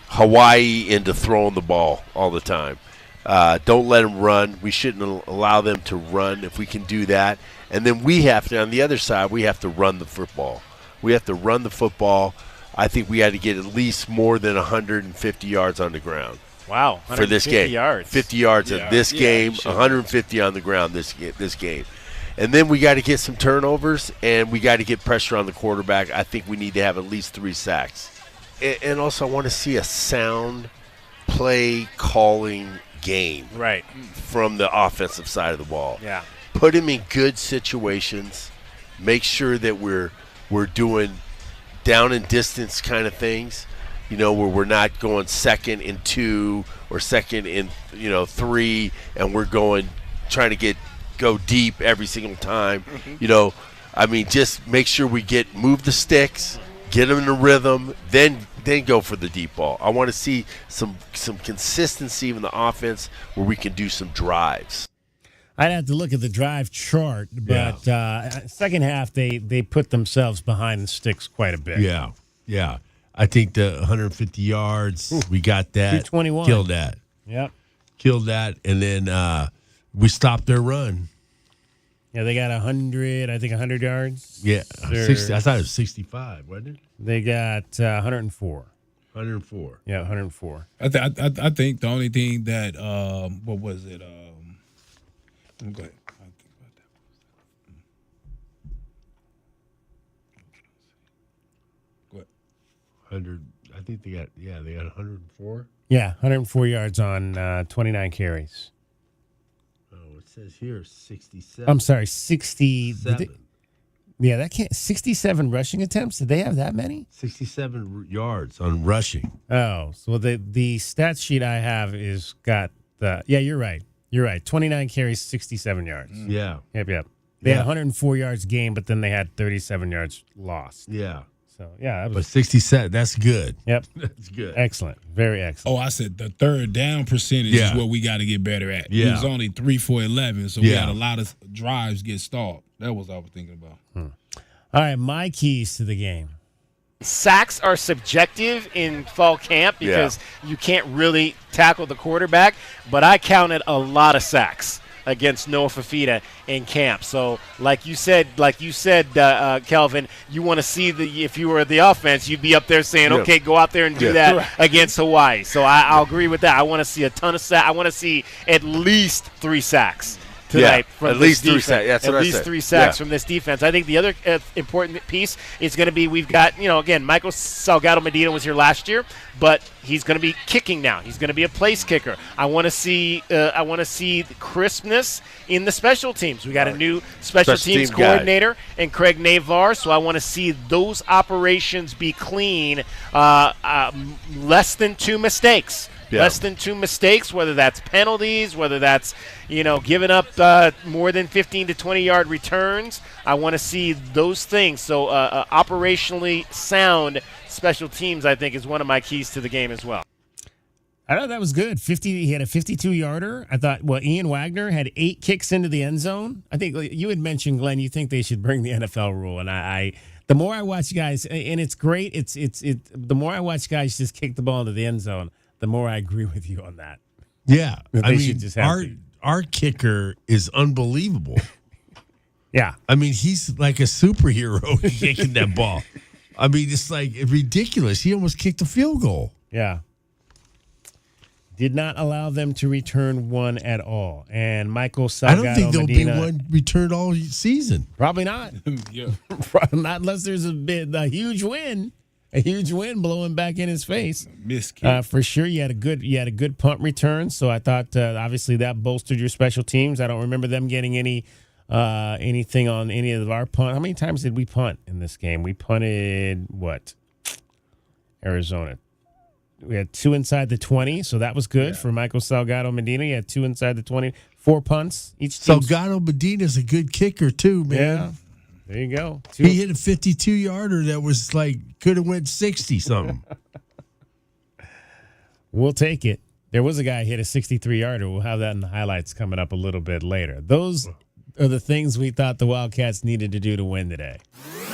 Hawaii into throwing the ball all the time. Don't let them run. We shouldn't allow them to run if we can do that. And then we have to, on the other side, we have to run the football. We have to run the football. I think we had to get at least more than 150 yards on the ground. Wow, for this game. 50 yards in this game, 150 on the ground this game. And then we got to get some turnovers, and we got to get pressure on the quarterback. I think we need to have at least 3 sacks. And also I want to see a sound play calling game from the offensive side of the ball. Yeah. Put him in good situations. Make sure that we're doing down and distance kind of things, where we're not going 2nd and 2 or 2nd and 3, and we're trying to go deep every single time. Just make sure we move the sticks, get them in a rhythm, then go for the deep ball. I want to see some consistency in the offense where we can do some drives. I'd have to look at the drive chart, but second half they put themselves behind the sticks quite a bit. Yeah. I think the 150 yards, we got that. 221. Killed that. Yep. Killed that, and then we stopped their run. Yeah, they got 100, I think 100 yards. Yeah, 60, I thought it was 65, wasn't it? They got 104. 104. Yeah, 104. I think the only thing that what was it? Go ahead. I'll think about that. 100. I think they got 104. Yeah, 104 yards on 29 carries. Oh, it says here 67. I'm sorry, 60. Seven. Yeah, that can't. 67 rushing attempts. Did they have that many? 67 yards on rushing. Oh, so the stat sheet I have is got the. Yeah, you're right. You're right. 29 carries, 67 yards. Yeah. Yep. They had 104 yards gained, but then they had 37 yards lost. Yeah. So, yeah. That was, But 67, that's good. Yep. That's good. Excellent. Very excellent. Oh, I said the third down percentage is what we got to get better at. Yeah. It was only 3 for 11, so we had a lot of drives get stalled. That was what I was thinking about. All right, my keys to the game. Sacks are subjective in fall camp because you can't really tackle the quarterback, but I counted a lot of sacks against Noah Fafita in camp. So, like you said, Kelvin, you want to see if you were the offense, you'd be up there saying, okay, go out there and do that against Hawaii. So I'll agree with that. I want to see a ton of sacks. I want to see at least 3 sacks tonight from at least this 3 sacks. defense. At least 3 sacks from this defense. I think the other important piece is going to be we've got, again, Michael Salgado Medina was here last year, but he's going to be kicking now. He's going to be a place kicker. I want to see crispness in the special teams. We got a new special teams coordinator in Craig Navar, so I want to see those operations be clean, less than 2 mistakes. Yeah. Less than 2 mistakes, whether that's penalties, whether that's, giving up more than 15 to 20-yard returns. I want to see those things. So operationally sound special teams, I think, is one of my keys to the game as well. I thought that was good. He had a 52-yarder. I thought, Ian Wagner had 8 kicks into the end zone. I think you had mentioned, Glenn, you think they should bring the NFL rule. And the more I watch guys, and it's great, the more I watch guys just kick the ball into the end zone, the more I agree with you on that. Yeah. Just our kicker is unbelievable. Yeah. He's like a superhero kicking that ball. It's like ridiculous. He almost kicked a field goal. Yeah. Did not allow them to return one at all. And Michael Salgado I don't think there'll Medina, be one returned all season. Probably not. Yeah. Not unless there's a huge win. A huge win blowing back in his face. For sure, you had a good punt return. So I thought obviously that bolstered your special teams. I don't remember them getting anything on any of our punt. How many times did we punt in this game? We punted Arizona. We had 2 inside the 20, so that was good for Michael Salgado Medina. He had 2 inside the 20, 4 punts each team. Salgado Medina's a good kicker too, man. Yeah. There you go. He hit a 52-yarder that was could have went 60-something. We'll take it. There was a guy who hit a 63-yarder. We'll have that in the highlights coming up a little bit later. Those are the things we thought the Wildcats needed to do to win today.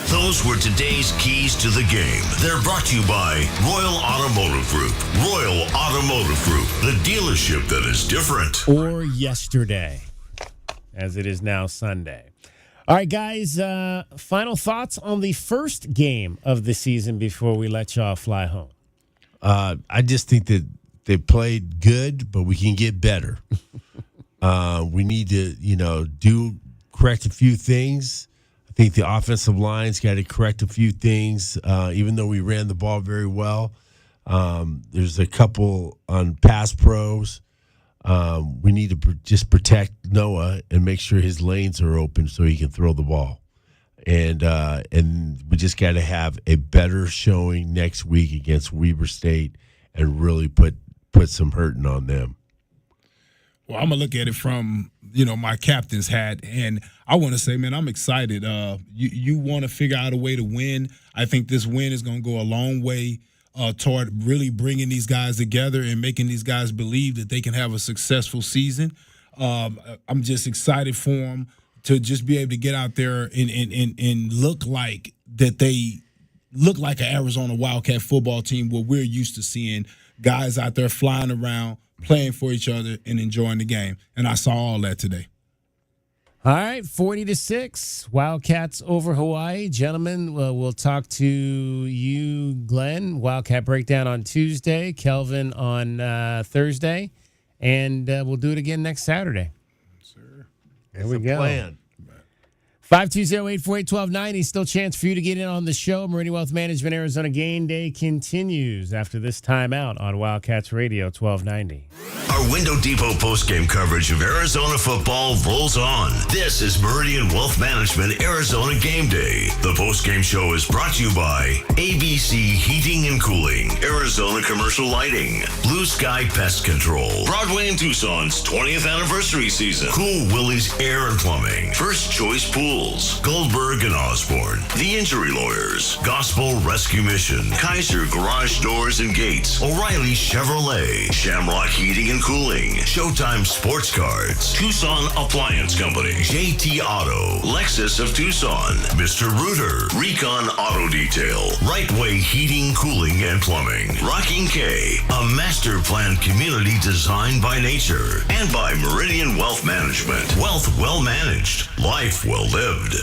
Those were today's keys to the game. They're brought to you by Royal Automotive Group. Royal Automotive Group, the dealership that is different. Or yesterday, as it is now Sunday. All right, guys, final thoughts on the first game of the season before we let y'all fly home. I just think that they played good, but we can get better. We need to, correct a few things. I think the offensive line's got to correct a few things, even though we ran the ball very well. There's a couple on pass pros. We need to just protect Noah and make sure his lanes are open so he can throw the ball. And we just got to have a better showing next week against Weber State and really put some hurting on them. Well, I'm going to look at it from, my captain's hat, and I want to say, man, I'm excited. You want to figure out a way to win. I think this win is going to go a long way toward really bringing these guys together and making these guys believe that they can have a successful season. I'm just excited for them to just be able to get out there and look like that they look like an Arizona Wildcat football team where we're used to seeing guys out there flying around, playing for each other, and enjoying the game. And I saw all that today. All right, 40-6, Wildcats over Hawaii. Gentlemen, we'll talk to you, Glenn. Wildcat Breakdown on Tuesday, Kelvin on Thursday, and we'll do it again next Saturday. Sir. There we go. Plan. 520-848-1290. Still chance for you to get in on the show. Meridian Wealth Management Arizona Game Day continues after this timeout on Wildcats Radio 1290. Our Window Depot postgame coverage of Arizona football rolls on. This is Meridian Wealth Management Arizona Game Day. The postgame show is brought to you by ABC Heating and Cooling, Arizona Commercial Lighting, Blue Sky Pest Control, Broadway and Tucson's 20th anniversary season, Cool Willie's Air and Plumbing, First Choice Pools, Goldberg and Osborne, The Injury Lawyers, Gospel Rescue Mission, Kaiser Garage Doors and Gates, O'Reilly Chevrolet, Shamrock Heating and Cooling, Showtime Sports Cards, Tucson Appliance Company, JT Auto, Lexus of Tucson, Mr. Rooter, Recon Auto Detail, Right Way Heating, Cooling, and Plumbing, Rocking K, a master planned community designed by nature, and by Meridian Wealth Management. Wealth well managed, life well lived.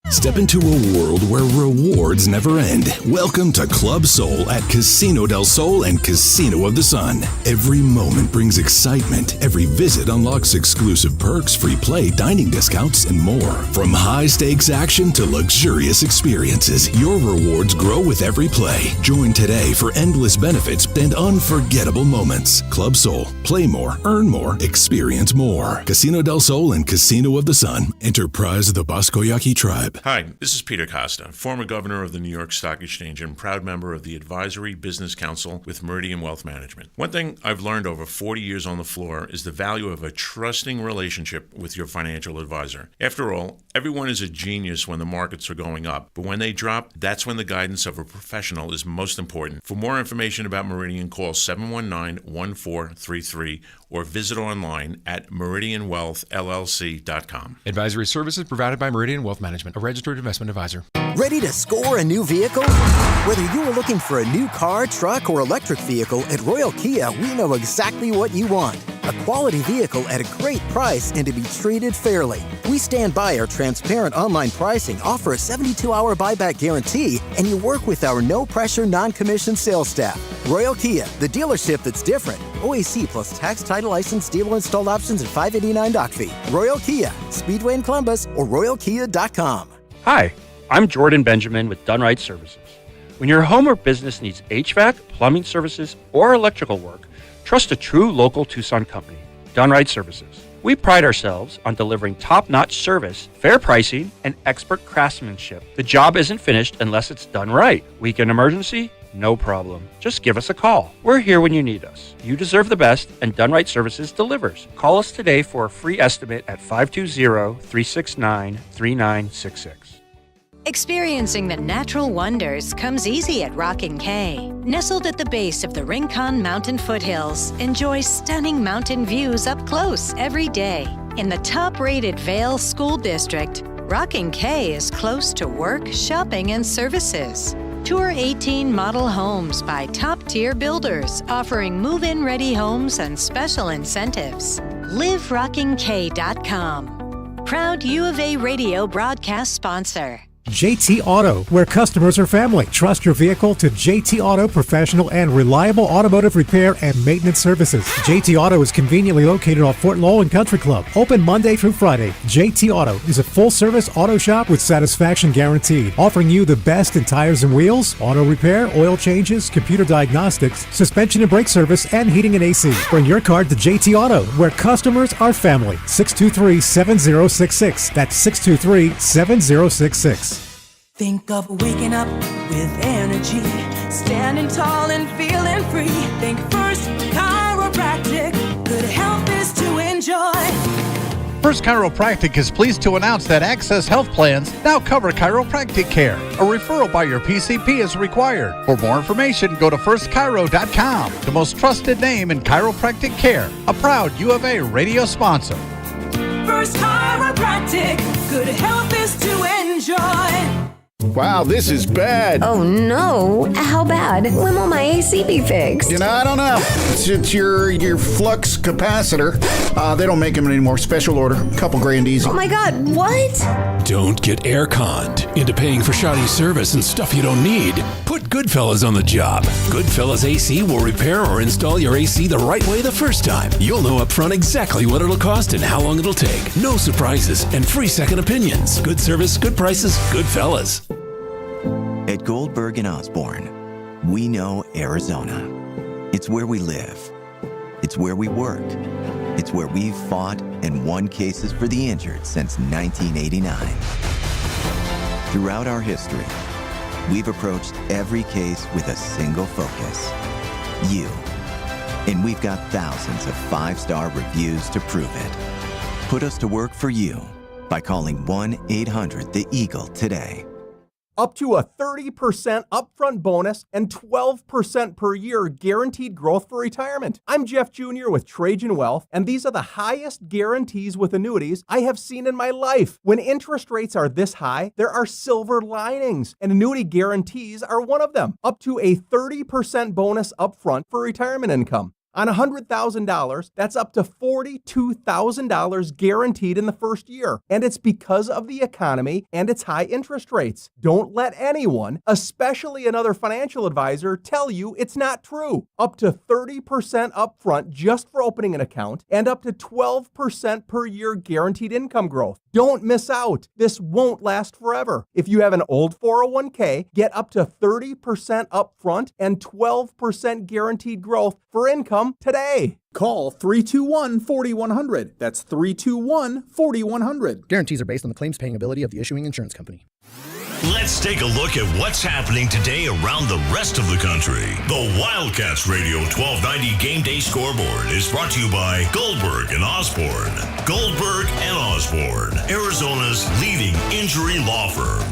Step into a world where rewards never end. Welcome to Club Soul at Casino del Sol and Casino of the Sun. Every moment brings excitement. Every visit unlocks exclusive perks, free play, dining discounts, and more. From high-stakes action to luxurious experiences, your rewards grow with every play. Join today for endless benefits and unforgettable moments. Club Soul. Play more, earn more, experience more. Casino del Sol and Casino of the Sun. Enterprise of the Boscoyaki Tribe. Hi, this is Peter Costa, former governor of the New York Stock Exchange and proud member of the Advisory Business Council with Meridian Wealth Management. One thing I've learned over 40 years on the floor is the value of a trusting relationship with your financial advisor. After all, everyone is a genius when the markets are going up, but when they drop, that's when the guidance of a professional is most important. For more information about Meridian, call 719-1433 or visit online at meridianwealthllc.com. Advisory services provided by Meridian Wealth Management, a registered investment advisor. Ready to score a new vehicle? Whether you are looking for a new car, truck, or electric vehicle, at Royal Kia, we know exactly what you want. A quality vehicle at a great price and to be treated fairly. We stand by our transparent online pricing, offer a 72-hour buyback guarantee, and you work with our no-pressure, non-commissioned sales staff. Royal Kia, the dealership that's different. OAC plus tax, title, license, dealer installed options, and $589 doc fee. Royal Kia, Speedway in Columbus, or royalkia.com. Hi, I'm Jordan Benjamin with Dunright Services. When your home or business needs HVAC, plumbing services, or electrical work, trust a true local Tucson company, Dunright Services. We pride ourselves on delivering top-notch service, fair pricing, and expert craftsmanship. The job isn't finished unless it's done right. Weekend emergency? No problem. Just give us a call. We're here when you need us. You deserve the best, and Dunright Services delivers. Call us today for a free estimate at 520-369-3966. Experiencing the natural wonders comes easy at Rockin' K. Nestled at the base of the Rincon Mountain foothills, enjoy stunning mountain views up close every day. In the top-rated Vail School District, Rockin' K is close to work, shopping, and services. Tour 18 model homes by top-tier builders, offering move-in ready homes and special incentives. LiveRockingK.com. Proud U of A radio broadcast sponsor. JT Auto, where customers are family. Trust your vehicle to JT Auto professional and reliable automotive repair and maintenance services. JT Auto is conveniently located off Fort Lowell and Country Club. Open Monday through Friday. JT Auto is a full-service auto shop with satisfaction guaranteed, offering you the best in tires and wheels, auto repair, oil changes, computer diagnostics, suspension and brake service, and heating and AC. Bring your car to JT Auto, where customers are family. 623-7066. That's 623-7066. Think of waking up with energy, standing tall and feeling free. Think First Chiropractic, good health is to enjoy. First Chiropractic is pleased to announce that Access Health Plans now cover chiropractic care. A referral by your PCP is required. For more information, go to firstchiro.com, the most trusted name in chiropractic care. A proud U of A radio sponsor. First Chiropractic, good health is to enjoy. Wow, this is bad. Oh no. How bad? When will my AC be fixed? I don't know. It's your flux capacitor. They don't make them anymore. Special order. Couple grand easy. Oh my God, what? Don't get air conned into paying for shoddy service and stuff you don't need. Put Goodfellas on the job. Goodfellas AC will repair or install your AC the right way the first time. You'll know up front exactly what it'll cost and how long it'll take. No surprises and free second opinions. Good service, good prices, Goodfellas. At Goldberg and Osborne, we know Arizona. It's where we live. It's where we work. It's where we've fought and won cases for the injured since 1989. Throughout our history, we've approached every case with a single focus: you. And we've got thousands of 5-star reviews to prove it. Put us to work for you by calling 1-800-THE-EAGLE today. Up to a 30% upfront bonus and 12% per year guaranteed growth for retirement. I'm Jeff Jr. with Trajan Wealth, and these are the highest guarantees with annuities I have seen in my life. When interest rates are this high, there are silver linings, and annuity guarantees are one of them. Up to a 30% bonus upfront for retirement income. On $100,000, that's up to $42,000 guaranteed in the first year. And it's because of the economy and its high interest rates. Don't let anyone, especially another financial advisor, tell you it's not true. Up to 30% upfront just for opening an account and up to 12% per year guaranteed income growth. Don't miss out. This won't last forever. If you have an old 401k, get up to 30% upfront and 12% guaranteed growth for income today. Call 321-4100. That's 321-4100. Guarantees are based on the claims paying ability of the issuing insurance company. Let's take a look at what's happening today around the rest of the country. The Wildcats Radio 1290 Game Day Scoreboard is brought to you by Goldberg and Osborne. Goldberg and Osborne, Arizona's leading injury law firm.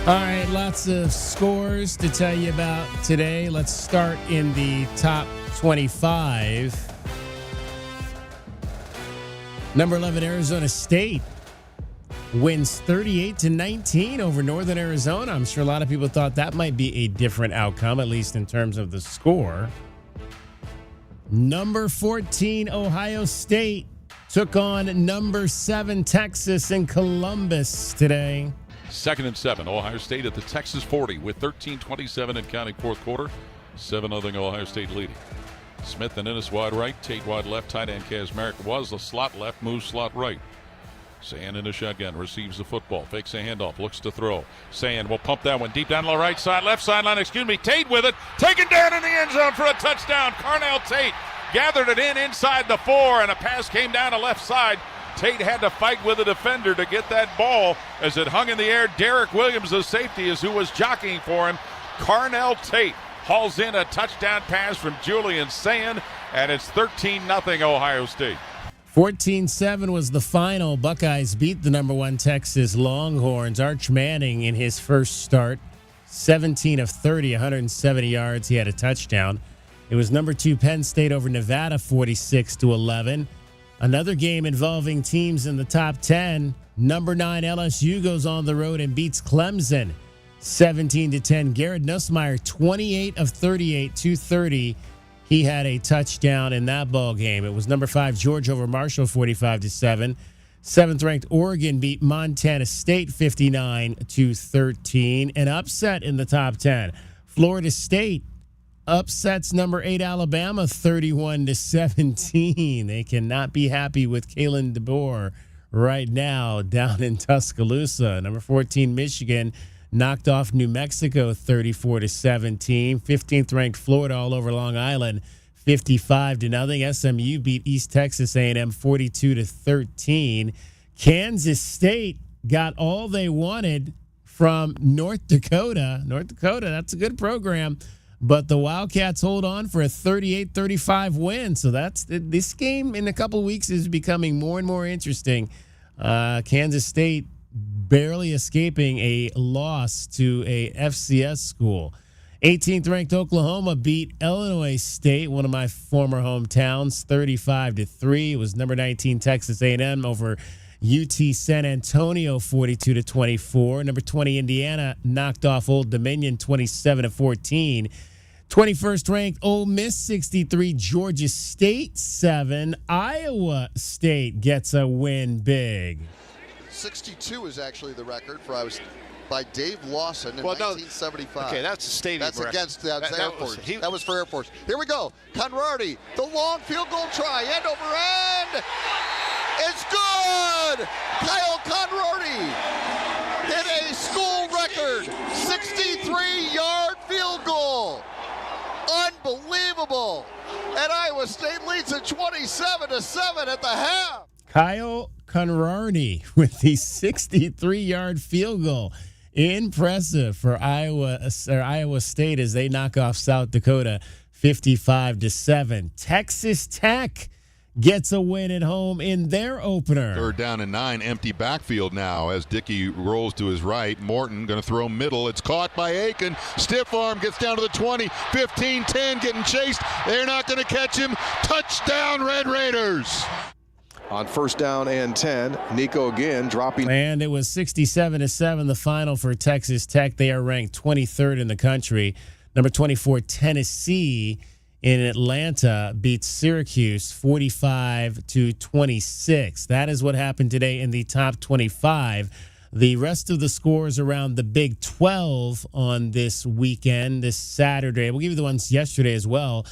All right, lots of scores to tell you about today. Let's start in the top 25. Number 11, Arizona State wins 38-19 over Northern Arizona. I'm sure a lot of people thought that might be a different outcome, at least in terms of the score. Number 14, Ohio State took on number 7, Texas in Columbus today. 2nd and 7, Ohio State at the Texas 40 with 13:27 and counting fourth quarter. 7-0 Ohio State leading. Smith and Ennis wide right, Tate wide left, tight end Kazmarek was the slot left, moves slot right. Sand in the shotgun, receives the football, fakes a handoff, looks to throw. Sand will pump that one deep down the right side, left sideline, Tate with it, taken down in the end zone for a touchdown. Carnell Tate gathered it inside the 4, and a pass came down the left side. Tate had to fight with a defender to get that ball as it hung in the air. Derek Williams, the safety, is who was jockeying for him. Carnell Tate hauls in a touchdown pass from Julian Sand, and it's 13-0 Ohio State. 14-7 was the final. Buckeyes beat the number 1 Texas Longhorns. Arch Manning in his first start, 17 of 30, 170 yards. He had a touchdown. It was number 2 Penn State over Nevada, 46-11. Another game involving teams in the top 10. Number 9 LSU goes on the road and beats Clemson, 17-10. Garrett Nussmeier, 28 of 38, 230. He had a touchdown in that ball game. It was number 5 Georgia over Marshall, 45-7. 7th-ranked Oregon beat Montana State, 59-13. An upset in the top 10. Florida State upsets number 8 Alabama, 31-17. They cannot be happy with Kalen DeBoer right now down in Tuscaloosa. Number 14 Michigan knocked off New Mexico 34-17. 15th-ranked Florida all over Long Island, 55-0. SMU beat East Texas A&M 42-13. Kansas State got all they wanted from North Dakota. North Dakota, that's a good program. But the Wildcats hold on for a 38-35 win. So this game in a couple weeks is becoming more and more interesting. Kansas State barely escaping a loss to a FCS school. 18th-ranked Oklahoma beat Illinois State, one of my former hometowns, 35-3. It was number 19 Texas A&M over UT San Antonio 42-24. Number 20 Indiana knocked off Old Dominion 27-14. 21st ranked Ole Miss 63, Georgia State 7. Iowa State gets a win big. 62 is actually the record by Dave Lawson in 1975. Okay, that's a stadium That's record. against Air Force. That was for Air Force. Here we go. Conradi, the long field goal try, end over end. It's good. Kyle Conradi hit a school record 63-yard field goal. Unbelievable. And Iowa State leads at 27-7 at the half. Kyle Conradi with the 63-yard field goal. Impressive for Iowa State as they knock off South Dakota 55-7. Texas Tech gets a win at home in their opener. 3rd down and 9, empty backfield now as Dickey rolls to his right. Morton going to throw middle. It's caught by Aiken. Stiff arm gets down to the 20, 15, 10, getting chased. They're not going to catch him. Touchdown, Red Raiders. On 1st down and 10, Nico again dropping. And it was 67-7, the final for Texas Tech. They are ranked 23rd in the country. Number 24, Tennessee in Atlanta beats Syracuse 45-26. That is what happened today in the top 25. The rest of the scores around the Big 12 on this weekend, this Saturday. We'll give you the ones yesterday as well.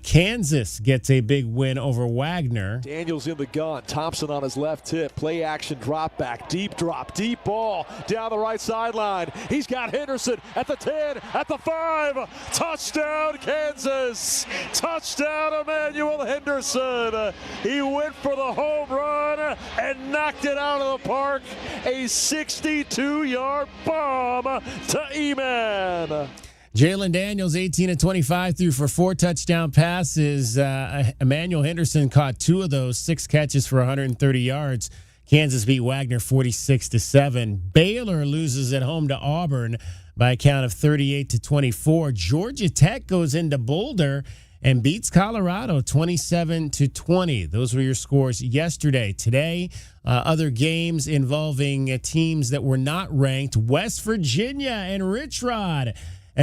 Kansas gets a big win over Wagner. Daniels in the gun. Thompson on his left tip. Play action drop back. Deep drop. Deep ball down the right sideline. He's got Henderson at the 10, at the 5. Touchdown, Kansas. Touchdown, Emmanuel Henderson. He went for the home run and knocked it out of the park. A 62-yard bomb to Eman. Jalen Daniels, 18-25, threw for 4 touchdown passes. Emmanuel Henderson caught 2 of those, 6 catches for 130 yards. Kansas beat Wagner 46-7. Baylor loses at home to Auburn by a count of 38-24. Georgia Tech goes into Boulder and beats Colorado 27-20. Those were your scores yesterday. Today, other games involving teams that were not ranked. West Virginia and Rich Rod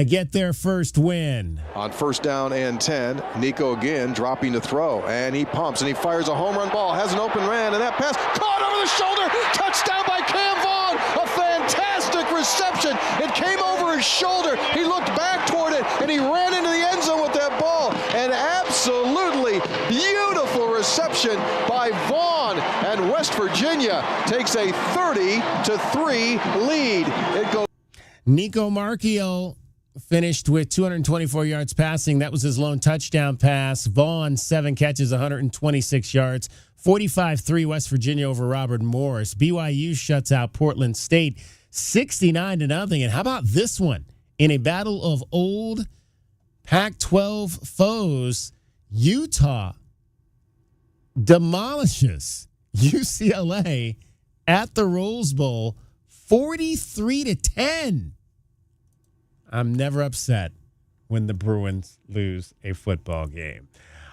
get their first win. On 1st down and 10, Nico again dropping to throw, and he pumps and he fires a home run ball, has an open man, and that pass caught over the shoulder, touchdown by Cam Vaughn, a fantastic reception. It came over his shoulder, he looked back toward it, and he ran into the end zone with that ball. An absolutely beautiful reception by Vaughn, and West Virginia takes a 30-3 lead. It goes. Nico Marchiol finished with 224 yards passing. That was his lone touchdown pass. Vaughn, 7 catches, 126 yards. 45-3 West Virginia over Robert Morris. BYU shuts out Portland State 69-0. And how about this one? In a battle of old Pac-12 foes, Utah demolishes UCLA at the Rose Bowl 43-10. I'm never upset when the Bruins lose a football game.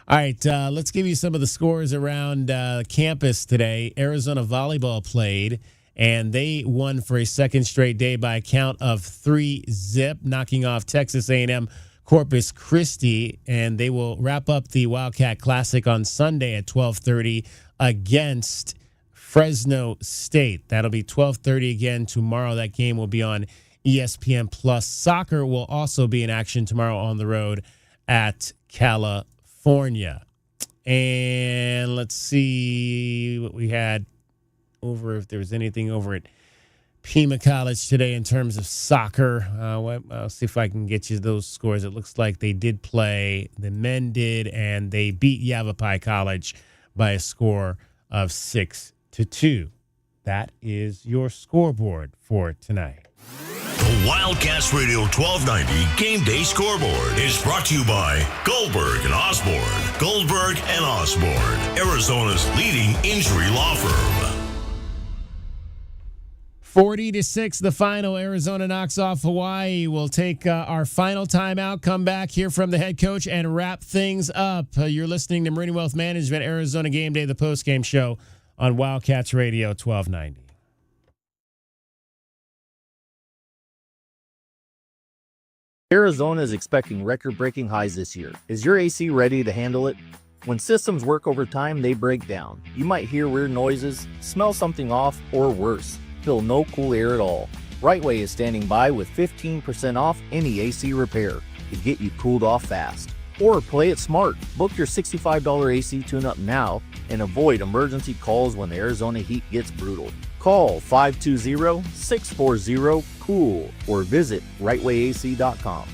All right, let's give you some of the scores around campus today. Arizona volleyball played, and they won for a second straight day by a count of 3-0, knocking off Texas A&M Corpus Christi, and they will wrap up the Wildcat Classic on Sunday at 12:30 against Fresno State. That'll be 12:30 again tomorrow. That game will be on ESPN Plus. Soccer will also be in action tomorrow on the road at California. And let's see what we had over, if there was anything over at Pima College today in terms of soccer. I'll see if I can get you those scores. It looks like they did play. The men did, and they beat Yavapai College by a score of 6-2. That is your scoreboard for tonight. The Wildcats Radio 1290 Game Day Scoreboard is brought to you by Goldberg and Osborne. Goldberg and Osborne, Arizona's leading injury law firm. 40-6, the final. Arizona knocks off Hawaii. We'll take our final timeout, come back, hear from the head coach, and wrap things up. You're listening to Meridian Wealth Management, Arizona Game Day, the postgame show on Wildcats Radio 1290. Arizona is expecting record-breaking highs this year. Is your AC ready to handle it? When systems work over time, they break down. You might hear weird noises, smell something off, or worse, feel no cool air at all. Rightway is standing by with 15% off any AC repair to get you cooled off fast. Or play it smart. Book your $65 AC tune-up now and avoid emergency calls when the Arizona heat gets brutal. Call 520-640-COOL or visit rightwayac.com.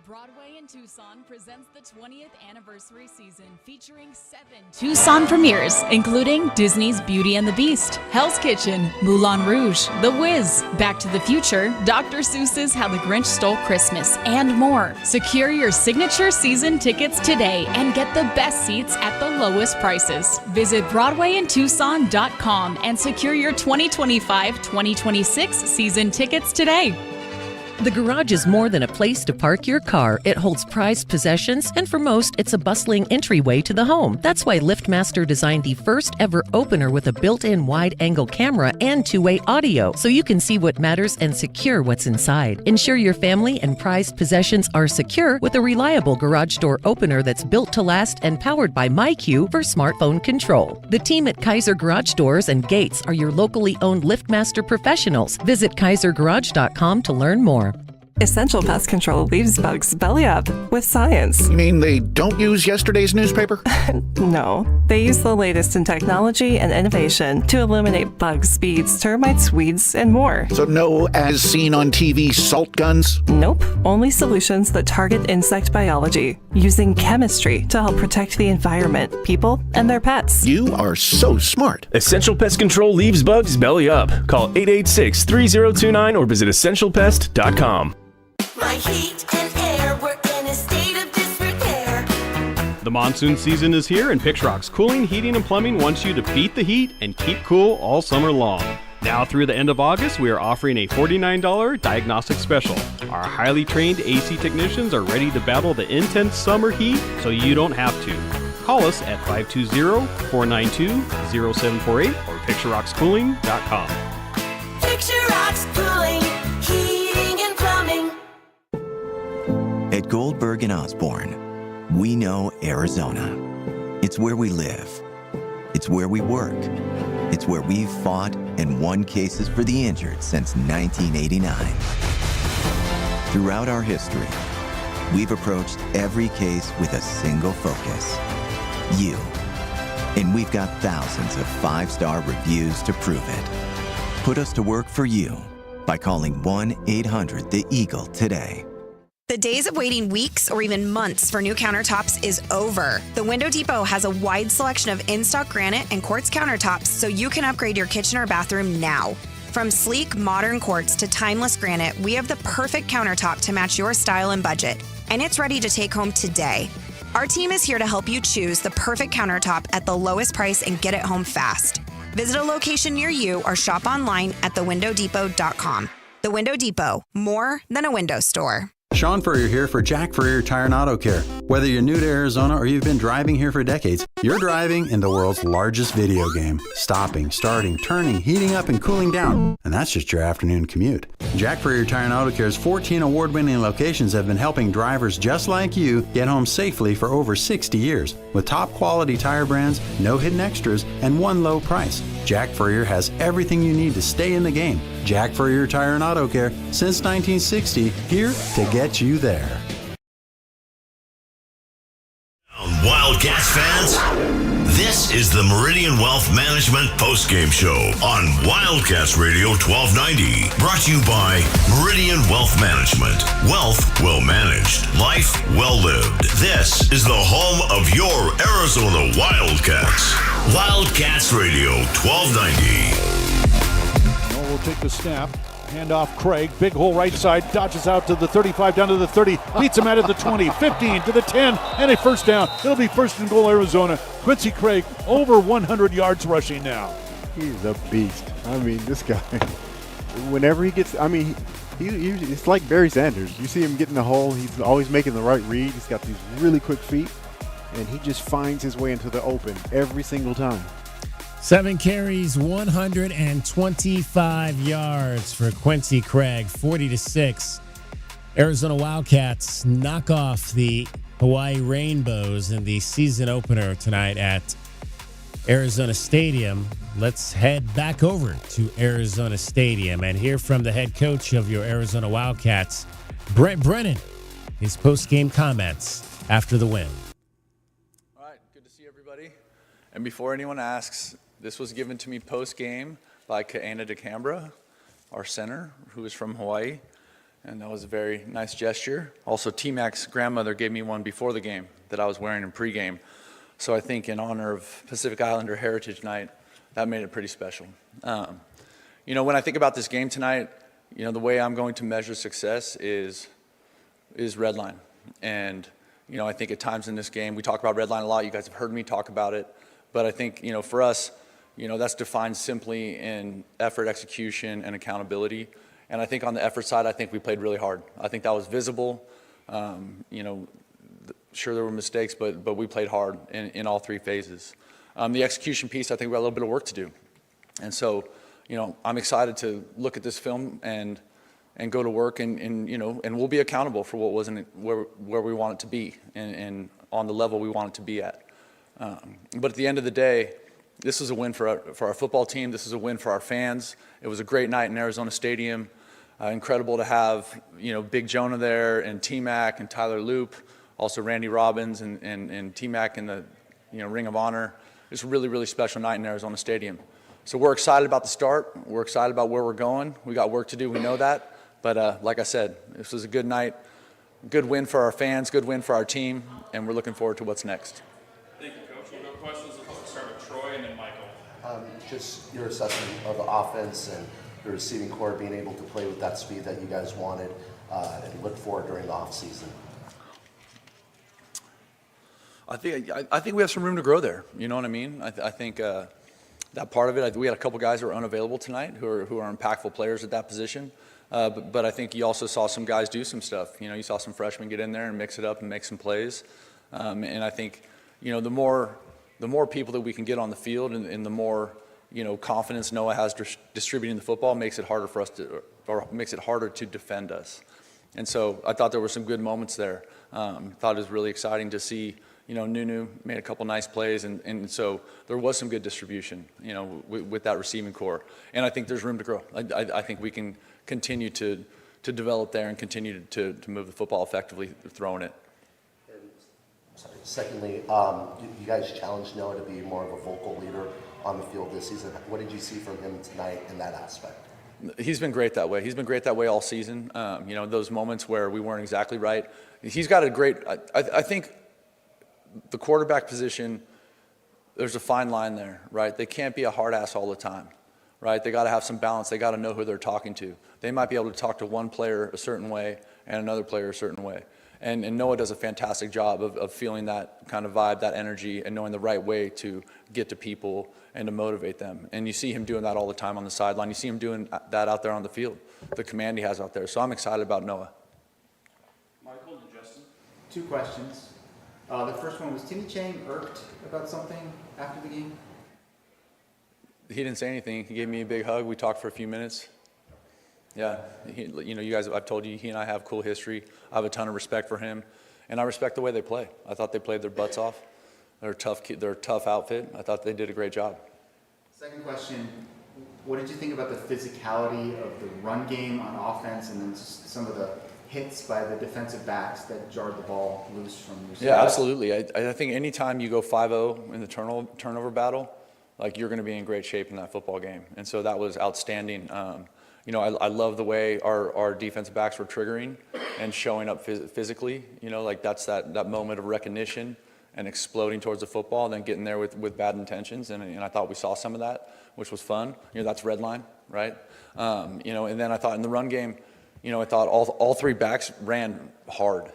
Broadway in Tucson presents the 20th anniversary season featuring 7 Tucson premieres, including Disney's Beauty and the Beast, Hell's Kitchen, Moulin Rouge, The Wiz, Back to the Future, Dr. Seuss's How the Grinch Stole Christmas, and more. Secure your signature season tickets today and get the best seats at the lowest prices. Visit BroadwayInTucson.com and secure your 2025-2026 season tickets today. The garage is more than a place to park your car. It holds prized possessions, and for most, it's a bustling entryway to the home. That's why LiftMaster designed the first ever opener with a built-in wide-angle camera and two-way audio, so you can see what matters and secure what's inside. Ensure your family and prized possessions are secure with a reliable garage door opener that's built to last and powered by MyQ for smartphone control. The team at Kaiser Garage Doors and Gates are your locally owned LiftMaster professionals. Visit KaiserGarage.com to learn more. Essential Pest Control leaves bugs belly up with science. You mean they don't use yesterday's newspaper? No, they use the latest in technology and innovation to eliminate bugs, bees, termites, weeds, and more. So no as seen on TV salt guns? Nope, only solutions that target insect biology, using chemistry to help protect the environment, people, and their pets. You are so smart. Essential Pest Control leaves bugs belly up. Call 886-3029 or visit essentialpest.com. My heat and air were in a state of disrepair. The monsoon season is here, and Pixrock's Cooling, Heating, and Plumbing wants you to beat the heat and keep cool all summer long. Now through the end of August, we are offering a $49 diagnostic special. Our highly trained AC technicians are ready to battle the intense summer heat, so you don't have to. Call us at 520-492-0748 or PixeRocksCooling.com. Picture Rocks Cooling, Heating and Plumbing. At Goldberg and Osborne, we know Arizona. It's where we live. It's where we work. It's where we've fought and won cases for the injured since 1989. Throughout our history, we've approached every case with a single focus: you. And we've got thousands of 5-star reviews to prove it. Put us to work for you by calling 1-800-THE-EAGLE today. The days of waiting weeks or even months for new countertops is over. The Window Depot has a wide selection of in-stock granite and quartz countertops so you can upgrade your kitchen or bathroom now. From sleek, modern quartz to timeless granite, we have the perfect countertop to match your style and budget. And it's ready to take home today. Our team is here to help you choose the perfect countertop at the lowest price and get it home fast. Visit a location near you or shop online at thewindowdepot.com. The Window Depot, more than a window store. Sean Furrier here for Jack Furrier Tire and Auto Care. Whether you're new to Arizona or you've been driving here for decades, you're driving in the world's largest video game. Stopping, starting, turning, heating up, and cooling down. And that's just your afternoon commute. Jack Furrier Tire and Auto Care's 14 award-winning locations have been helping drivers just like you get home safely for over 60 years. With top quality tire brands, no hidden extras, and one low price. Jack Furrier has everything you need to stay in the game. Jack Furrier Tire and Auto Care, since 1960, here to get you there. Wildcats fans, this is the Meridian Wealth Management Postgame Show on Wildcats Radio 1290. Brought to you by Meridian Wealth Management. Wealth well managed. Life well lived. This is the home of your Arizona Wildcats. Wildcats Radio 1290. We'll take the snap. Hand off Craig. Big hole right side. Dodges out to the 35, down to the 30. Beats him out at the 20, 15, to the 10, and a first down. It'll be first and goal, Arizona. Quincy Craig over 100 yards rushing now. He's a beast. I mean, this guy, whenever he gets, it's like Barry Sanders. You see him get in the hole. He's always making the right read. He's got these really quick feet, and he just finds his way into the open every single time. 7 carries, 125 yards for Quincy Craig, 40-6. Arizona Wildcats knock off the Hawaii Rainbows in the season opener tonight at Arizona Stadium. Let's head back over to Arizona Stadium and hear from the head coach of your Arizona Wildcats, Brent Brennan, his post-game comments after the win. All right, good to see everybody. And before anyone asks, this was given to me post-game by Kaena DeCambra, our center, who is from Hawaii, and that was a very nice gesture. Also, T-Mac's grandmother gave me one before the game that I was wearing in pregame. So I think in honor of Pacific Islander Heritage Night, that made it pretty special. When I think about this game tonight, the way I'm going to measure success is red line. And, I think at times in this game, we talk about red line a lot. You guys have heard me talk about it. But I think, for us, that's defined simply in effort, execution, and accountability. And I think on the effort side, I think we played really hard. I think that was visible. Sure, there were mistakes, but we played hard in all three phases. The execution piece, I think we got a little bit of work to do. And so, I'm excited to look at this film and go to work and we'll be accountable for what wasn't where we want it to be and on the level we want it to be at. But at the end of the day, this is a win for our football team. This is a win for our fans. It was a great night in Arizona Stadium. Incredible to have, Big Jonah there and T-Mac and Tyler Loop, also Randy Robbins and T-Mac in the, Ring of Honor. It's a really, really special night in Arizona Stadium. So we're excited about the start. We're excited about where we're going. We got work to do. We know that. But like I said, this was a good night, good win for our fans, good win for our team, and we're looking forward to what's next. Thank you, Coach. We'll go questions. Let's start with Troy and then Michael. Just your assessment of the offense and the receiving core being able to play with that speed that you guys wanted and looked for during the offseason. I think we have some room to grow there. You know what I mean? I think that part of it. We had a couple guys who are unavailable tonight who are impactful players at that position. But I think you also saw some guys do some stuff. You saw some freshmen get in there and mix it up and make some plays. And I think the more people that we can get on the field and the more confidence Noah has distributing the football makes it harder for us makes it harder to defend us. And so I thought there were some good moments there. Thought it was really exciting to see. Nunu made a couple nice plays, and so there was some good distribution, with that receiving core. And I think there's room to grow. I think we can continue to develop there and continue to move the football effectively throwing it. Secondly, you guys challenged Noah to be more of a vocal leader on the field this season. What did you see from him tonight in that aspect? He's been great that way. He's been great that way all season. Those moments where we weren't exactly right. He's got a great, I think the quarterback position, there's a fine line there, right? They can't be a hard ass all the time, right? They got to have some balance. They got to know who they're talking to. They might be able to talk to one player a certain way and another player a certain way. And Noah does a fantastic job of feeling that kind of vibe, that energy, and knowing the right way to get to people and to motivate them. And you see him doing that all the time on the sideline. You see him doing that out there on the field, the command he has out there. So I'm excited about Noah. Michael and Justin. Two questions. The first one was Timmy Chang irked about something after the game? He didn't say anything. He gave me a big hug. We talked for a few minutes. Yeah, you guys, I've told you, he and I have cool history. I have a ton of respect for him, and I respect the way they play. I thought they played their butts off. They're a tough outfit. I thought they did a great job. Second question, what did you think about the physicality of the run game on offense and then some of the hits by the defensive backs that jarred the ball loose from your side? Yeah, absolutely. I think anytime you go 5-0 in the turnover battle, you're going to be in great shape in that football game. And so that was outstanding. I love the way our defensive backs were triggering and showing up physically. That's that moment of recognition and exploding towards the football and then getting there with bad intentions. And I thought we saw some of that, which was fun. That's red line, right? And then I thought in the run game, I thought all three backs ran hard.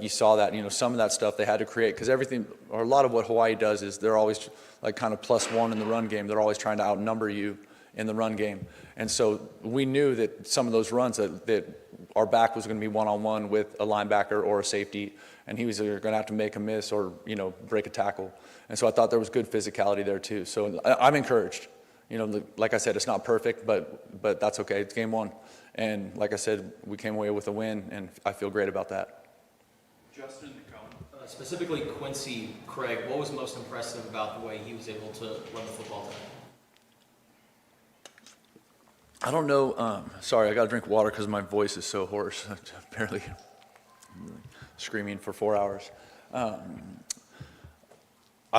You saw that, some of that stuff they had to create because everything, or a lot of what Hawaii does is they're always kind of +1 in the run game. They're always trying to outnumber you in the run game. And so we knew that some of those runs that our back was going to be one-on-one with a linebacker or a safety, and he was either going to have to make a miss or, break a tackle. And so I thought there was good physicality there too. So I'm encouraged. Like I said, it's not perfect, but that's okay. It's game one. And like I said, we came away with a win, and I feel great about that. Justin McCowan. Specifically Quincy Craig, what was most impressive about the way he was able to run the football tonight? I don't know. Sorry, I got to drink water because my voice is so hoarse. I'm barely screaming for 4 hours. I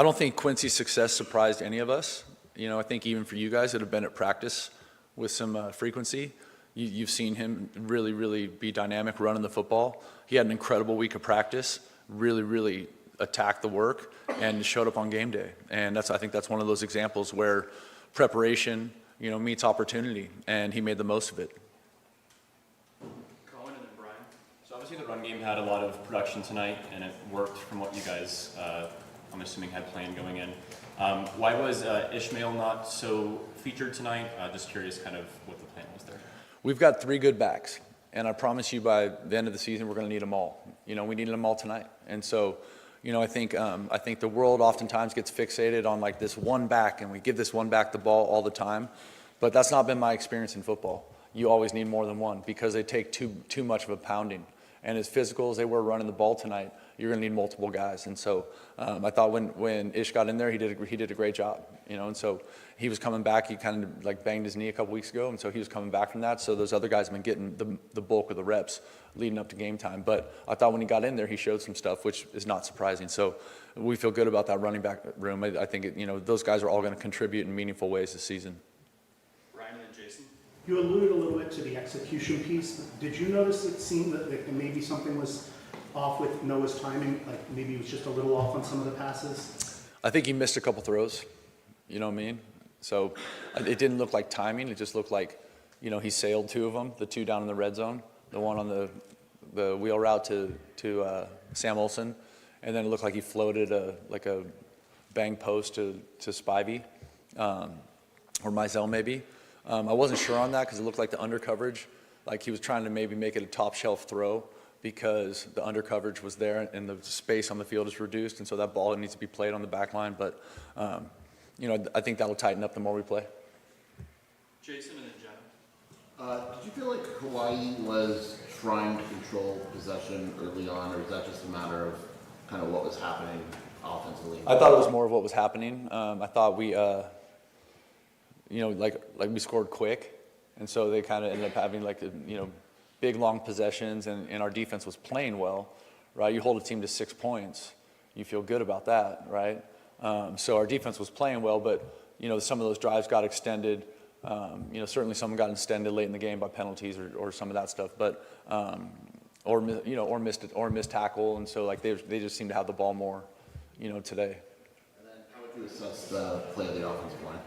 don't think Quincy's success surprised any of us. I think even for you guys that have been at practice with some frequency, you've seen him really, really be dynamic running the football. He had an incredible week of practice, really, really attacked the work, and showed up on game day. And I think that's one of those examples where preparation, meets opportunity, and he made the most of it. Cohen and then Brian. So obviously the run game had a lot of production tonight, and it worked from what you guys, I'm assuming, had planned going in. Why was Ishmael not so featured tonight? Just curious kind of what the plan was there. We've got 3 good backs, and I promise you by the end of the season we're going to need them all. We needed them all tonight. And so, I think the world oftentimes gets fixated on like this one back, and we give this one back the ball all the time. But that's not been my experience in football. You always need more than one because they take too much of a pounding. And as physical as they were running the ball tonight, you're going to need multiple guys. And so I thought when Ish got in there, he did a great job. And so he was coming back. He kind of like banged his knee a couple weeks ago, and so he was coming back from that. So those other guys have been getting the bulk of the reps leading up to game time. But I thought when he got in there, he showed some stuff, which is not surprising. So we feel good about that running back room. I think those guys are all going to contribute in meaningful ways this season. Ryan and then Jason. You alluded a little bit to the execution piece. Did you notice it seemed that maybe something was off with Noah's timing? Like maybe he was just a little off on some of the passes? I think he missed a couple throws. You know what I mean? So it didn't look like timing. It just looked like, he sailed 2 of them, the 2 down in the red zone, the one on the wheel route to Sam Olsen, and then it looked like he floated a bang post to Spivey, or Mizell maybe. I wasn't sure on that because it looked like the under coverage, like he was trying to maybe make it a top shelf throw because the under coverage was there and the space on the field is reduced, and so that ball needs to be played on the back line. But I think that'll tighten up the more we play. Jason and then Jenna. Did you feel like Hawaii was trying to control possession early on, or is that just a matter of kind of what was happening offensively? I thought it was more of what was happening. I thought we, like we scored quick, and so they kind of ended up having big long possessions, and our defense was playing well, right? You hold a team to 6 points, you feel good about that, right? So our defense was playing well, but some of those drives got extended. Certainly some got extended late in the game by penalties or some of that stuff, but or missed tackle, and so they just seem to have the ball more, today. And then how would you assess the play of the offensive line?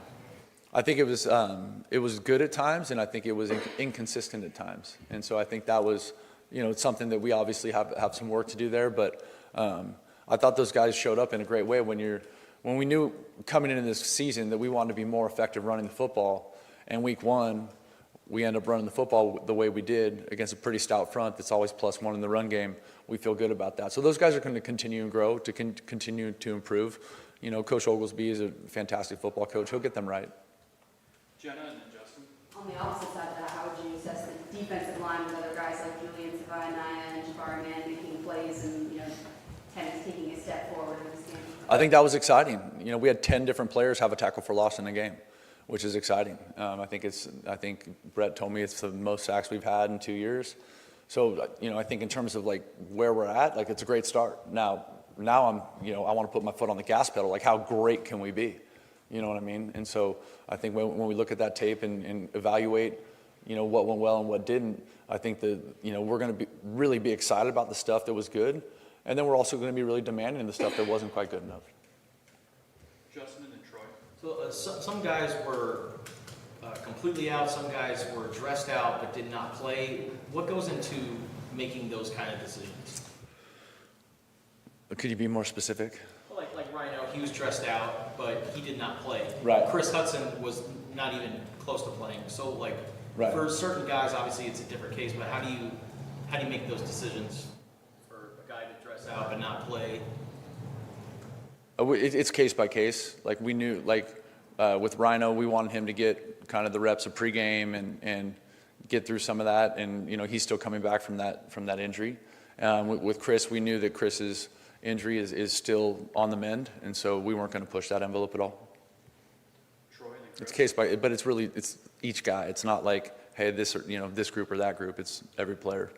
I think it was good at times, and I think it was inconsistent at times, and so I think that was it's something that we obviously have some work to do there, but I thought those guys showed up in a great way when we knew coming into this season that we wanted to be more effective running the football, and week 1 we end up running the football the way we did against a pretty stout front that's always +1 in the run game. We feel good about that. So those guys are going to continue and grow, to continue to improve. Coach Oglesby is a fantastic football coach. He'll get them right. Jenna and then Justin. On the opposite side of that, how would you assess the defensive line with other guys like Julian Savaianaya and Jabari Mann making plays and Tennant's taking a step forward in this game? I think that was exciting. We had 10 different players have a tackle for loss in a game, which is exciting. I think Brett told me it's the most sacks we've had in 2 years. So I think in terms of where we're at, it's a great start. Now I'm I want to put my foot on the gas pedal. How great can we be? You know what I mean? And so I think when we look at that tape and evaluate, what went well and what didn't, I think that, we're going to really be excited about the stuff that was good. And then we're also going to be really demanding the stuff that wasn't quite good enough. Justin and then Troy. So some guys were completely out, some guys were dressed out but did not play. What goes into making those kind of decisions? Could you be more specific? Like Rhino, he was dressed out, but he did not play. Right. Chris Hudson was not even close to playing. So, right. For certain guys, obviously it's a different case, but how do you how do you make those decisions for a guy to dress out but not play? It's case by case. Like we knew, with Rhino, we wanted him to get kind of the reps of pregame and get through some of that. And he's still coming back from that injury. With Chris, we knew that Chris's injury is still on the mend, and so we weren't going to push that envelope at all. Troy, it's case by, but it's each guy. It's not like, hey, this group or that group. It's every player.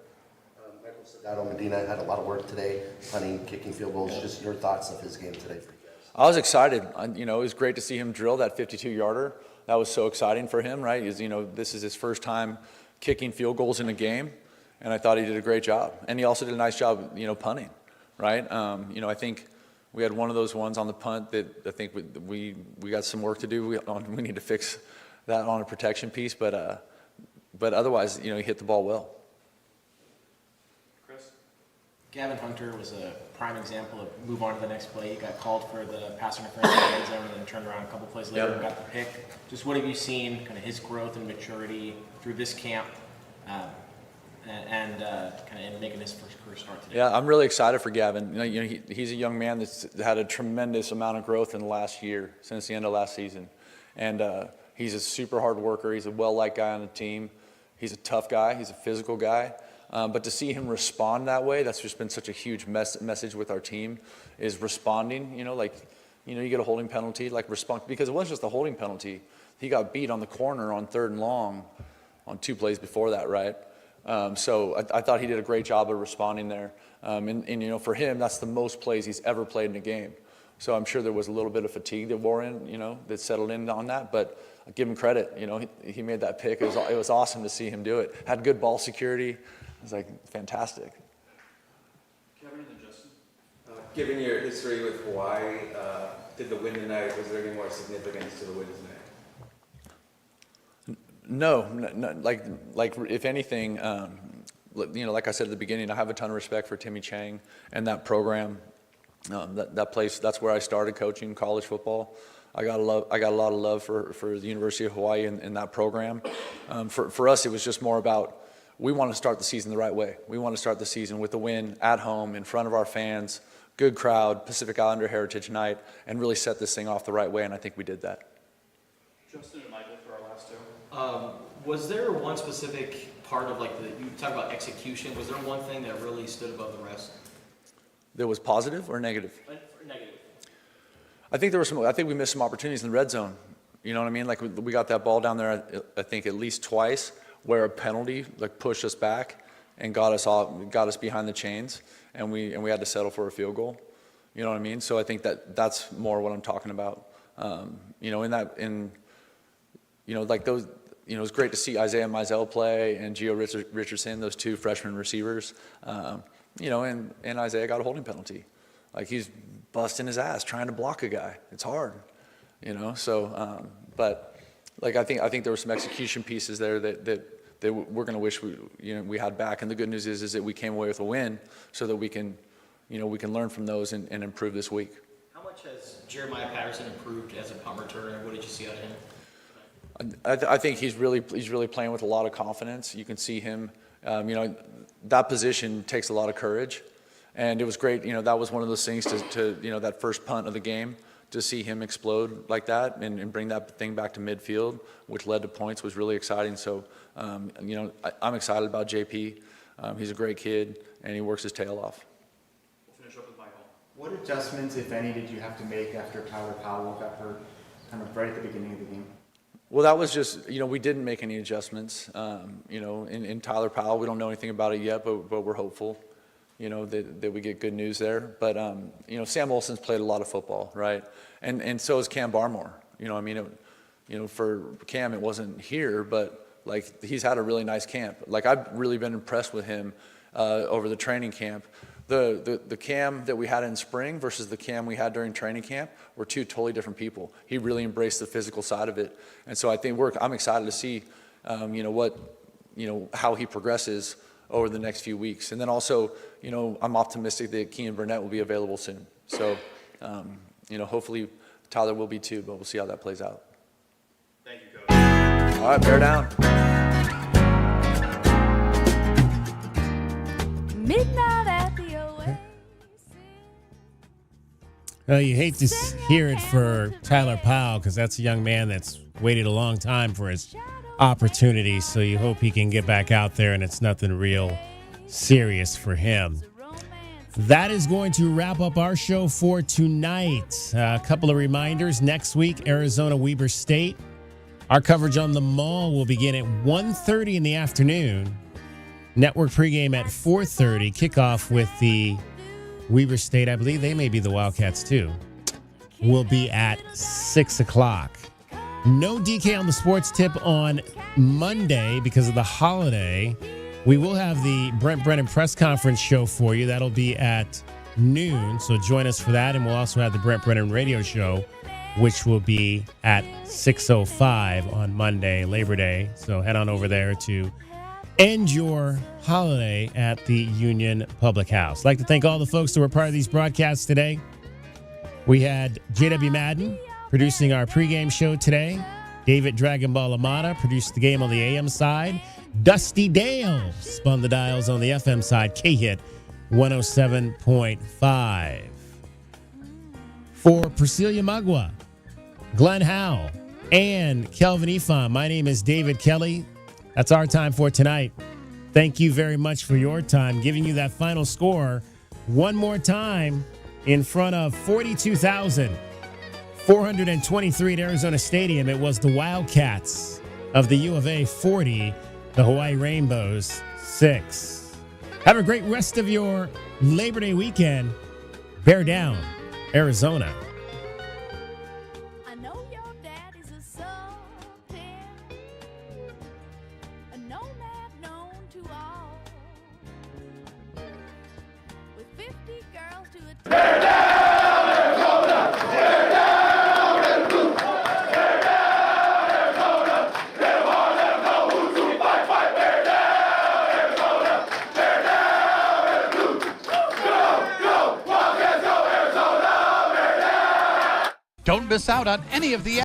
Michael Sedano Medina had a lot of work today, punting, kicking field goals. Just your thoughts of his game today for you guys. I was excited. It was great to see him drill that 52-yarder. That was so exciting for him, right? This is his first time kicking field goals in a game, and I thought he did a great job. And he also did a nice job, punting, right? I think we had one of those ones on the punt that I think we got some work to do. We need to fix that on a protection piece, but otherwise, he hit the ball well. Chris? Gavin Hunter was a prime example of move on to the next play. He got called for the pass interference in the end zone and then turned around a couple plays later and got the pick. Just what have you seen, kind of his growth and maturity through this camp and kind of making his first career start today? Yeah, I'm really excited for Gavin. He's a young man that's had a tremendous amount of growth in the last year, since the end of last season. And he's a super hard worker. He's a well-liked guy on the team. He's a tough guy. He's a physical guy. But to see him respond that way, that's just been such a huge message with our team, is responding. You get a holding penalty, respond, because it wasn't just a holding penalty. He got beat on the corner on 3rd and long on 2 plays before that, right? So I thought he did a great job of responding there. And for him, that's the most plays he's ever played in a game. So I'm sure there was a little bit of fatigue that wore in, that settled in on that. But I give him credit. He made that pick. It was awesome to see him do it. Had good ball security. It was fantastic. Kevin and then Justin. Given your history with Hawaii, did the win tonight, was there any more significance to the win tonight? No, if anything, like I said at the beginning, I have a ton of respect for Timmy Chang and that program. That place, that's where I started coaching college football. I got a lot of love for the University of Hawaii and that program. For us, it was just more about, we want to start the season the right way. We want to start the season with a win at home in front of our fans, good crowd, Pacific Islander Heritage Night, and really set this thing off the right way, and I think we did that. Justin and Michael for our last two. Was there one specific part of you talk about execution, was there one thing that really stood above the rest? That was positive or negative? Negative. I think we missed some opportunities in the red zone. You know what I mean? We got that ball down there, I think at least twice, where a penalty pushed us back and got us behind the chains, and we had to settle for a field goal. You know what I mean? So I think that's more what I'm talking about. Those. It was great to see Isaiah Mizell play and Gio Richardson, those 2 freshman receivers. And Isaiah got a holding penalty. He's busting his ass trying to block a guy. It's hard, So, but I think there were some execution pieces there that we're going to wish we had back. And the good news is that we came away with a win, so that we can learn from those and improve this week. How much has Jeremiah Patterson improved as a punt returner? What did you see out of him? I think he's really playing with a lot of confidence. You can see him. That position takes a lot of courage, and it was great. That was one of those things to that first punt of the game, to see him explode like that and bring that thing back to midfield, which led to points, was really exciting. So, I'm excited about JP. He's a great kid, and he works his tail off. We'll finish up with Michael. What adjustments, if any, did you have to make after Tyler Powell got hurt, kind of right at the beginning of the game? Well, that was just, we didn't make any adjustments. In Tyler Powell, we don't know anything about it yet, but we're hopeful, that we get good news there. But, Sam Olsen's played a lot of football, right? And so has Cam Barmore. For Cam, it wasn't here, but he's had a really nice camp. I've really been impressed with him over the training camp. The Cam that we had in spring versus the Cam we had during training camp were 2 totally different people. He really embraced the physical side of it. And so I think I'm excited to see, how he progresses over the next few weeks. And then also, I'm optimistic that Kean Burnett will be available soon. So, hopefully Tyler will be too, but we'll see how that plays out. Thank you, Coach. All right, bear down. Well, you hate to hear it for Tyler Powell because that's a young man that's waited a long time for his opportunity. So you hope he can get back out there and it's nothing real serious for him. That is going to wrap up our show for tonight. A couple of reminders. Next week, Arizona Weber State. Our coverage on the Mall will begin at 1:30 in the afternoon. Network pregame at 4:30. Kickoff with the Weber State. I believe they may be the Wildcats too. Will be at 6 o'clock. No DK on the sports tip on Monday because of the holiday. We will have the Brent Brennan press conference show for you. That'll be at noon, so join us for that. And we'll also have the Brent Brennan radio show, which will be at 6:05 on Monday, Labor Day. So head on over there to end your holiday at the Union Public House. I'd like to thank all the folks that were part of these broadcasts today. We had J.W. Madden producing our pregame show today. David Dragon Ball Amata produced the game on the AM side. Dusty Dale spun the dials on the FM side. K-Hit 107.5. For Priscilla Magua, Glenn Howe, and Kelvin Ifan, my name is David Kelly. That's our time for tonight. Thank you very much for your time. Giving you that final score one more time in front of 42,423 at Arizona Stadium. It was the Wildcats of the U of A 40, the Hawaii Rainbows 6. Have a great rest of your Labor Day weekend. Bear down, Arizona. Don't miss out on any of the